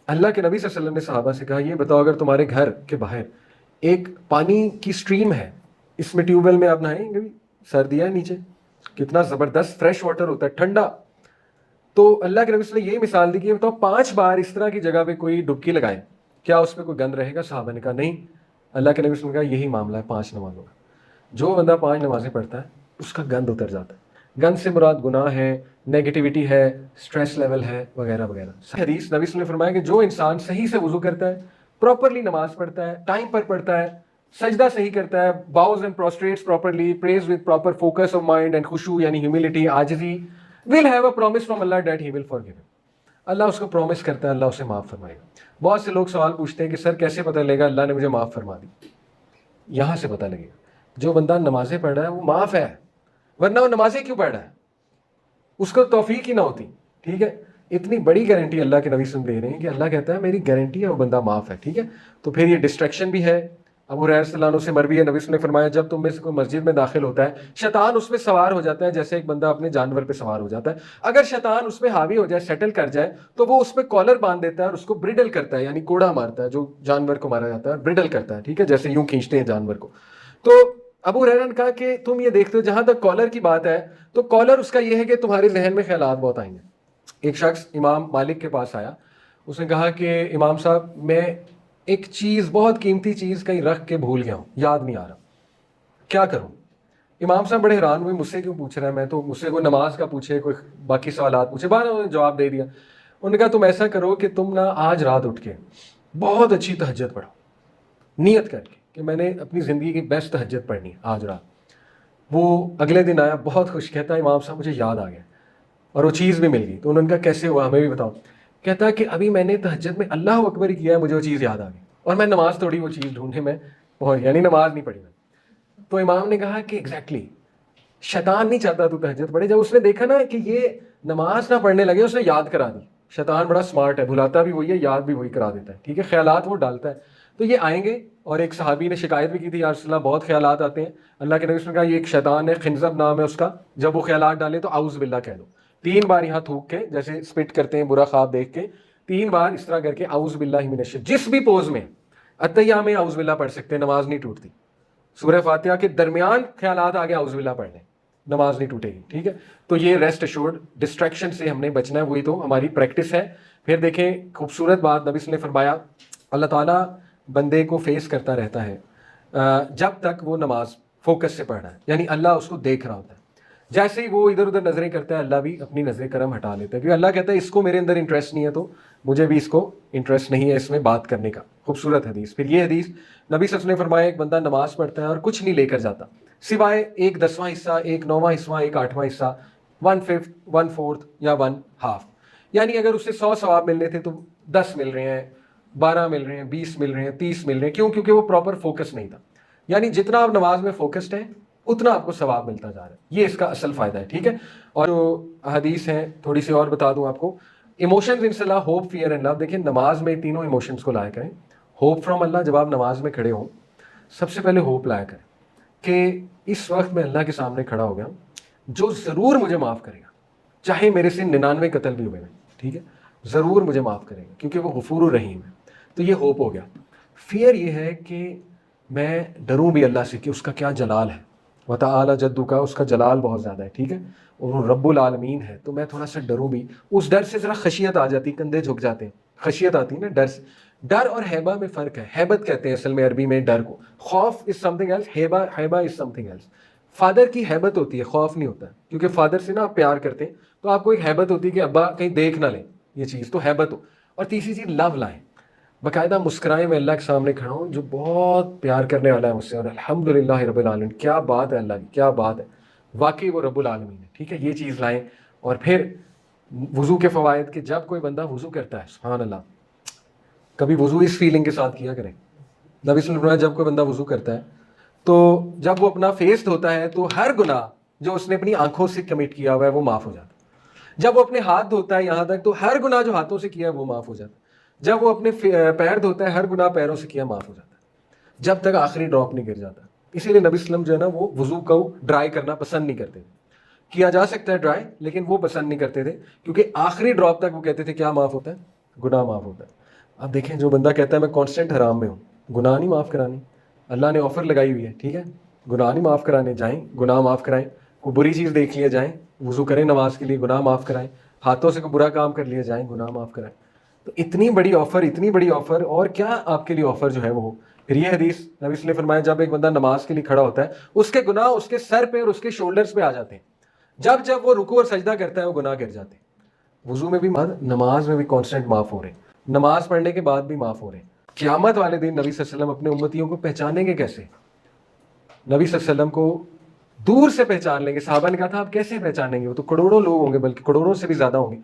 اللہ کے نبی صلی اللہ علیہ وسلم نے صحابہ سے کہا یہ بتاؤ اگر تمہارے گھر کے باہر ایک پانی کی سٹریم ہے، اس میں ٹیوب ویل میں آپ نہائیں گے، سردی ہے نیچے، کتنا زبردست فریش واٹر ہوتا ہے، ٹھنڈا. تو اللہ کے نبی صلی اللہ علیہ وسلم نے یہ مثال دی کہ بتاؤ 5 بار اس طرح کی جگہ پہ کوئی ڈبکی لگائے، کیا اس پہ کوئی گند رہے گا؟ صحابہ نے کہا نہیں. اللہ کے نبی صلی اللہ علیہ وسلم نے کہا یہی معاملہ ہے 5 نمازوں کا، جو بندہ 5 نمازیں پڑھتا ہے اس کا گند اتر جاتا ہے. گند سے مراد گناہ ہے، نیگیٹیوٹی ہے، سٹریس لیول ہے، وغیرہ وغیرہ. حدیث نبی صلی اللہ علیہ وسلم نے فرمایا کہ جو انسان صحیح سے وضو کرتا ہے، پراپرلی نماز پڑھتا ہے، ٹائم پر پڑھتا ہے، سجدہ صحیح کرتا ہے، bows and prostrates properly, prays with proper focus of mind and خشوع یعنی ہیوملٹی، عاجزی، will have a promise from اللہ that he will forgive him. اللہ اس کو پرومس کرتا ہے اللہ اسے معاف فرمائے گا. بہت سے لوگ سوال پوچھتے ہیں کہ سر کیسے پتہ لگے گا اللہ نے مجھے معاف فرما دی؟ یہاں سے پتہ لگے گا. جو بندہ نمازیں پڑھ رہا ہے وہ معاف ہے، ورنہ وہ نمازیں کیوں پڑھ رہا ہے؟ اس کو توفیق ہی نہ ہوتی. ٹھیک ہے، اتنی بڑی گارنٹی اللہ کے نبی صلی اللہ علیہ وسلم دے رہے ہیں کہ اللہ کہتا ہے میری گارنٹی ہے وہ بندہ معاف ہے. ٹھیک ہے، تو پھر یہ ڈسٹریکشن بھی ہے، ابو ہریرہ رضی اللہ عنہ سے مروی ہے، نبی صلی اللہ علیہ وسلم نے فرمایا جب تم میں سے کوئی مسجد میں داخل ہوتا ہے شیطان اس میں سوار ہو جاتا ہے جیسے ایک بندہ اپنے جانور پہ سوار ہو جاتا ہے. اگر شیطان اس پہ حاوی ہو جائے، سیٹل کر جائے، تو وہ اس پہ کالر باندھ دیتا ہے اور اس کو بریڈل کرتا ہے، یعنی کوڑا مارتا ہے. جو جانور کو مارا جاتا ہے بریڈل کرتا ہے، ٹھیک ہے، جیسے یوں کھینچتے ہیں جانور کو. تو ابو ہریرہ نے کہا کہ تم یہ دیکھتے ہو جہاں تک کالر کی بات ہے تو کالر اس کا یہ ہے کہ تمہارے ذہن میں خیالات بہت آئیں گے. ایک شخص امام مالک کے پاس آیا، اس نے کہا کہ امام صاحب میں ایک چیز، بہت قیمتی چیز کہیں رکھ کے بھول گیا ہوں، یاد نہیں آ رہا، کیا کروں؟ امام صاحب بڑے حیران ہوئے، مجھ سے کیوں پوچھ رہا ہے، میں تو مجھ سے کوئی نماز کا پوچھے، کوئی باقی سوالات پوچھے. بعد انہوں نے جواب دے دیا. انہوں نے کہا تم ایسا کرو کہ تم نا آج رات اٹھ کے بہت اچھی تہجد پڑھو، نیت کر کے کہ میں نے اپنی زندگی کی بیسٹ تہجد پڑھنی ہے آج رات. وہ اگلے دن آیا بہت خوش، کہتا ہے امام صاحب مجھے یاد آ گیا اور وہ چیز بھی مل گئی. تو انہوں نے کہا کیسے ہوا، ہمیں بھی بتاؤ. کہتا ہے کہ ابھی میں نے تہجد میں اللہ اکبر ہی کیا ہے، مجھے وہ چیز یاد آ گئی اور میں نماز توڑی وہ چیز ڈھونڈنے میں پہنچ گیا، یعنی نماز نہیں پڑھی میں. تو امام نے کہا کہ ایگزیکٹلی شیطان نہیں چاہتا تو تہجد پڑھے. جب اس نے دیکھا نا کہ یہ نماز نہ پڑھنے لگے، اس نے یاد کرا دی. شیطان بڑا سمارٹ ہے، بھلاتا بھی وہی ہے، یاد بھی وہی کرا دیتا ہے، ٹھیک ہے، خیالات وہ ڈالتا ہے. تو یہ آئیں گے. اور ایک صحابی نے شکایت بھی کی تھی، یا رسول اللہ بہت خیالات آتے ہیں. اللہ کے نبی نے کہا یہ ایک شیطان ہے، خنزب نام ہے اس کا، جب وہ خیالات ڈالے تو اعوذ باللہ کہہ دو 3 بار، یہاں تھوک کے جیسے اسپٹ کرتے ہیں برا خواب دیکھ کے 3 بار اس طرح کر کے اعوذ باللہ من الشیطان. جس بھی پوز میں عطیہ میں اعوذ باللہ پڑھ سکتے ہیں، نماز نہیں ٹوٹتی. سورہ فاتحہ کے درمیان خیالات آگے اعوذ باللہ پڑھ لیں، نماز نہیں ٹوٹے گی، ٹھیک ہے. تو یہ ریسٹ ایشورڈ، ڈسٹریکشن سے ہم نے بچنا ہے، وہی تو ہماری پریکٹس ہے. پھر دیکھیں خوبصورت بات نبی صلی اللہ علیہ وسلم نے فرمایا اللہ تعالیٰ بندے کو فیس کرتا رہتا ہے جب تک وہ نماز فوکس سے پڑھ رہا ہے، یعنی اللہ اس کو دیکھ رہا ہوتا ہے. جیسے ہی وہ ادھر ادھر نظریں کرتا ہے، اللہ بھی اپنی نظر کرم ہٹا لیتا ہے، کیونکہ اللہ کہتا ہے اس کو میرے اندر انٹرسٹ نہیں ہے تو مجھے بھی اس کو انٹرسٹ نہیں ہے اس میں بات کرنے کا. خوبصورت حدیث. پھر یہ حدیث نبی صلی اللہ علیہ وسلم نے فرمایا ایک بندہ نماز پڑھتا ہے اور کچھ نہیں لے کر جاتا سوائے ایک 10واں حصہ، ایک 9واں حصہ، ایک 8واں حصہ، 1/5، 1/4 یا 1/2. یعنی اگر اسے 100 ثواب ملنے تھے تو 10 مل رہے ہیں، 12 مل رہے ہیں، 20 مل رہے ہیں، 30 مل رہے ہیں. کیوں؟ کیونکہ وہ پراپر فوکس نہیں تھا. یعنی جتنا آپ نماز میں فوکسڈ ہیں اتنا آپ کو ثواب ملتا جا رہا ہے. یہ اس کا اصل فائدہ ہے، ٹھیک ہے. اور جو حدیث ہیں تھوڑی سی اور بتا دوں آپ کو. ایموشنز انصلاح، ہوپ، فیئر اینڈ لو. دیکھیں نماز میں تینوں ایموشنز کو لایا کریں. ہوپ فرام اللہ، جب آپ نماز میں کھڑے ہوں سب سے پہلے ہوپ لایا کریں کہ اس وقت میں اللہ کے سامنے کھڑا ہو گیا جو ضرور مجھے معاف کرے گا، چاہے میرے سے 99 قتل بھی ہوئے ہیں، ٹھیک ہے، ضرور مجھے معاف کرے گا کیونکہ وہ غفور الرحیم ہے. تو یہ ہوپ ہو گیا. فیئر یہ ہے کہ میں ڈروں بھی اللہ سے کہ اس کا کیا جلال ہے، وتعالی جدو کا، اس کا جلال بہت زیادہ ہے، ٹھیک ہے، اور وہ رب العالمین ہے، تو میں تھوڑا سا ڈروں بھی. اس ڈر سے ذرا خشیت آ جاتی، کندھے جھک جاتے ہیں، خشیت آتی ہے نا ڈر سے. ڈر اور ہیبہ میں فرق ہے. ہیبت کہتے ہیں اصل میں عربی میں ڈر کو. خوف از سم تھنگ ایلس، ہیبہ از سم تھنگ ایلس. فادر کی ہیبت ہوتی ہے، خوف نہیں ہوتا، کیونکہ فادر سے نا آپ پیار کرتے ہیں تو آپ کو ایک ہیبت ہوتی ہے کہ ابا کہیں دیکھ نہ لیں یہ چیز، تو ہیبت ہو. اور تیسری چیز لو لائیں، باقاعدہ مسکرائیں، میں اللہ کے سامنے کھڑا ہوں جو بہت پیار کرنے والا ہے مجھ سے، اور الحمدللہ رب العالمین، کیا بات ہے اللہ کی، کیا بات ہے، واقعی وہ رب العالمین ہے، ٹھیک ہے. یہ چیز لائیں. اور پھر وضو کے فوائد کہ جب کوئی بندہ وضو کرتا ہے، سبحان اللہ، کبھی وضو اس فیلنگ کے ساتھ کیا کریں. نبی صلی اللہ علیہ وسلم جب کوئی بندہ وضو کرتا ہے تو جب وہ اپنا فیس دھوتا ہے تو ہر گناہ جو اس نے اپنی آنکھوں سے کمٹ کیا ہوا ہے وہ معاف ہو جاتا ہے. جب وہ اپنے ہاتھ دھوتا ہے یہاں تک تو ہر گناہ جو ہاتھوں سے کیا ہے وہ معاف ہو جاتا ہے. جب وہ اپنے پیر دھوتا ہے ہر گناہ پیروں سے کیا معاف ہو جاتا ہے، جب تک آخری ڈراپ نہیں گر جاتا. اسی لیے نبی صلی اللہ علیہ وسلم جو ہے نا وہ وضو کو ڈرائی کرنا پسند نہیں کرتے تھے. کیا جا سکتا ہے ڈرائی لیکن وہ پسند نہیں کرتے تھے کیونکہ آخری ڈراپ تک وہ کہتے تھے کیا معاف ہوتا ہے، گناہ معاف ہوتا ہے. اب دیکھیں جو بندہ کہتا ہے میں کانسٹنٹ حرام میں ہوں، گناہ نہیں معاف کرانی، اللہ نے آفر لگائی ہوئی ہے، ٹھیک ہے، گناہ نہیں معاف کرانے، جائیں گناہ معاف کرائیں. کوئی بری چیز دیکھ لیا جائیں وضو کریں نماز کے لیے، گناہ معاف کرائیں. ہاتھوں سے کوئی برا کام کر لیا جائیں گناہ معاف کرائیں. تو اتنی بڑی آفر، اتنی بڑی آفر، اور کیا آپ کے لیے آفر جو ہے وہ. پھر یہ حدیث نبی صلی اللہ علیہ وسلم نے فرمایا جب ایک بندہ نماز کے لیے کھڑا ہوتا ہے اس کے گناہ اس کے سر پہ اور اس کے شولڈرز پہ آ جاتے ہیں. جب جب وہ رکوع اور سجدہ کرتا ہے وہ گناہ گر جاتے ہیں. وضو میں بھی نماز میں بھی کانسٹنٹ معاف ہو رہے ہیں، نماز پڑھنے کے بعد بھی معاف ہو رہے ہیں. قیامت والے دن نبی صلی اللہ علیہ وسلم اپنے امتیوں کو پہچانیں گے کیسے؟ نبی صلی اللہ علیہ وسلم کو دور سے پہچان لیں گے. صحابہ نے کہا تھا آپ کیسے پہچانیں گے، وہ تو کروڑوں لوگ ہوں گے، بلکہ کروڑوں سے بھی زیادہ ہوں گے.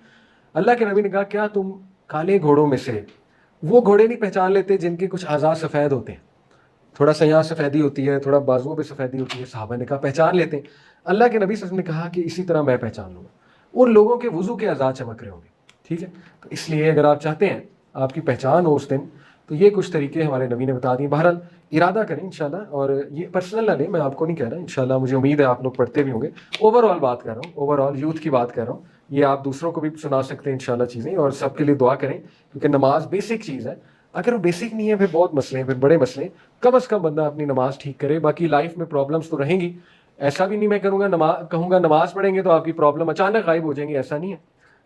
اللہ کے نبی نے کہا کیا تم کالے گھوڑوں میں سے وہ گھوڑے نہیں پہچان لیتے جن کے کچھ اعضاء سفید ہوتے ہیں، تھوڑا سا یہاں سفیدی ہوتی ہے، تھوڑا بازوؤں پہ سفیدی ہوتی ہے؟ صحابہ نے کہا پہچان لیتے ہیں. اللہ کے نبی صلی اللہ علیہ وسلم نے کہا کہ اسی طرح میں پہچان لوں گا، ان لوگوں کے وضو کے اعضاء چمک رہے ہوں گے، ٹھیک ہے. تو اس لیے اگر آپ چاہتے ہیں آپ کی پہچان ہو اس دن تو یہ کچھ طریقے ہمارے نبی نے بتا دیے. بہرحال ارادہ کریں انشاءاللہ, اور یہ پرسنل نہ لیں, میں آپ کو نہیں کہہ رہا, انشاءاللہ مجھے امید ہے آپ لوگ پڑھتے بھی ہوں گے. اوور آل بات کر رہا ہوں, اوور آل یوتھ کی بات کر رہا ہوں. یہ آپ دوسروں کو بھی سنا سکتے ہیں انشاءاللہ چیزیں, اور سب کے لیے دعا کریں, کیونکہ نماز بیسک چیز ہے. اگر وہ بیسک نہیں ہے پھر بہت مسئلے ہیں, پھر بڑے مسئلے ہیں. کم از کم بندہ اپنی نماز ٹھیک کرے. باقی لائف میں پرابلمس تو رہیں گی, ایسا بھی نہیں میں کہوں گا نماز پڑھیں گے تو آپ کی پرابلم اچانک غائب ہو جائیں گی, ایسا نہیں ہے.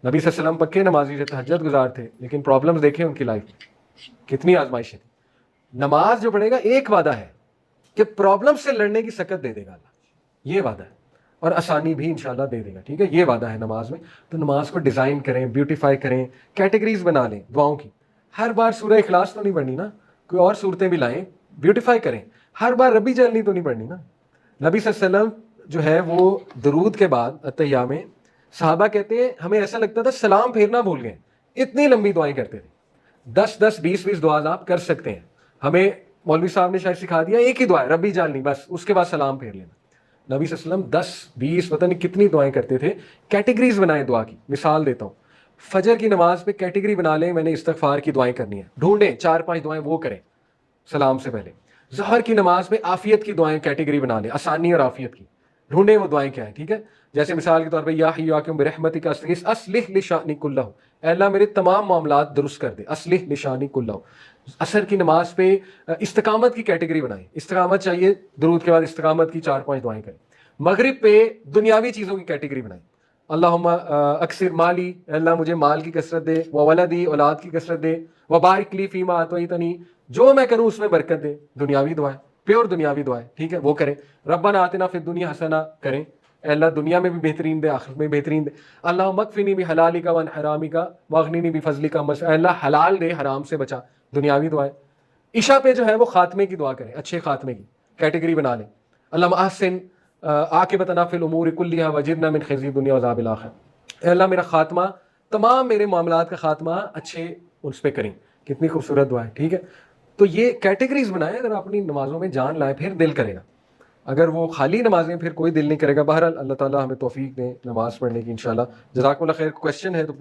نبی صلی اللہ علیہ وسلم پکے نمازی تھے, تہجد گزار تھے, لیکن پرابلمس دیکھیں ان کی لائف میں کتنی آزمائشیں تھیں. نماز جو پڑھے گا ایک وعدہ ہے کہ پرابلم سے لڑنے کی سکت دے دے گا اللہ, یہ وعدہ ہے, اور آسانی بھی انشاءاللہ دے دے گا. ٹھیک ہے, یہ وعدہ ہے نماز میں. تو نماز کو ڈیزائن کریں, بیوٹیفائی کریں, کیٹیگریز بنا لیں دعاؤں کی. ہر بار سورہ اخلاص تو نہیں پڑھنی نا, کوئی اور صورتیں بھی لائیں, بیوٹیفائی کریں. ہر بار ربی جلنی تو نہیں پڑھنی نا. نبی صلی اللہ علیہ وسلم جو ہے وہ درود کے بعد اتحیہ میں صحابہ کہتے ہیں ہمیں ایسا لگتا تھا سلام پھیرنا بھول گئے, اتنی لمبی دعائیں کرتے تھے. 10 دعا آپ کر سکتے ہیں. ہمیں مولوی صاحب نے شاید سکھا دیا ایک ہی دعا ہے ربی جالنی, بس اس کے بعد سلام پھیر لینا. نبی صلی اللہ علیہ وسلم 10 پتہ نہیں کتنی دعائیں کرتے تھے. کیٹیگریز بنائیں دعا کی. مثال دیتا ہوں, فجر کی نماز پہ کیٹیگری بنا لیں, میں نے استغفار کی دعائیں کرنی ہیں, ڈھونڈیں 4-5 دعائیں وہ کریں سلام سے پہلے. ظہر کی نماز میں عافیت کی دعائیں کیٹیگری بنا لیں, آسانی اور عافیت کی, ڈھونڈیں وہ دعائیں کیا ہیں. ٹھیک ہے, جیسے مثال کے طور پہ یا حی یا قیوم برحمتک اصلح لشانی کلہ, اے اللہ میرے تمام معاملات درست کر دے, اصلح لشانی کلہ. عصر کی نماز پہ استقامت کی کیٹیگری بنائیں, استقامت چاہیے, درود کے بعد استقامت کی 4-5 دعائیں کریں. مغرب پہ دنیاوی چیزوں کی کیٹیگری بنائیں, اللہم اکثر مالی, اللہ مجھے مال کی کثرت دے, وولدی, اولاد کی کثرت دے, وبارک لی فیما اعطیتنی, جو میں کروں اس میں برکت دے. دنیاوی دعائیں, پیور دنیاوی دعائیں. ٹھیک ہے, وہ کریں. ربنا آتنا فی الدنیا حسنہ کریں, اے اللہ دنیا میں بھی بہترین دے, آخرت میں بہترین دے. اللہم اکفنی بحلالک وعن حرامک واغننی بفضلک عمن, اے اللہ حلال دے, حرام سے بچا. دنیاوی دعائیں. عشاء پہ جو ہے وہ خاتمے کی دعا کریں, اچھے خاتمے کی کیٹیگری بنا لیں. اللہم احسن عاقبتنا فی الامور کلھا واجرنا من خزی الدنیا وعذاب الآخرہ. اے اللہ میرا خاتمہ, تمام میرے معاملات کا خاتمہ اچھے اس پہ کریں. کتنی خوبصورت دعا ہے. ٹھیک ہے, تو یہ کیٹیگریز بنائیں. اگر آپ اپنی نمازوں میں جان لائیں پھر دل کرے گا. اگر وہ خالی نمازیں پھر کوئی دل نہیں کرے گا. بہرحال اللہ تعالیٰ ہمیں توفیق دیں نماز پڑھنے کی انشاءاللہ. جزاکم اللہ خیر. کویسچن ہے تو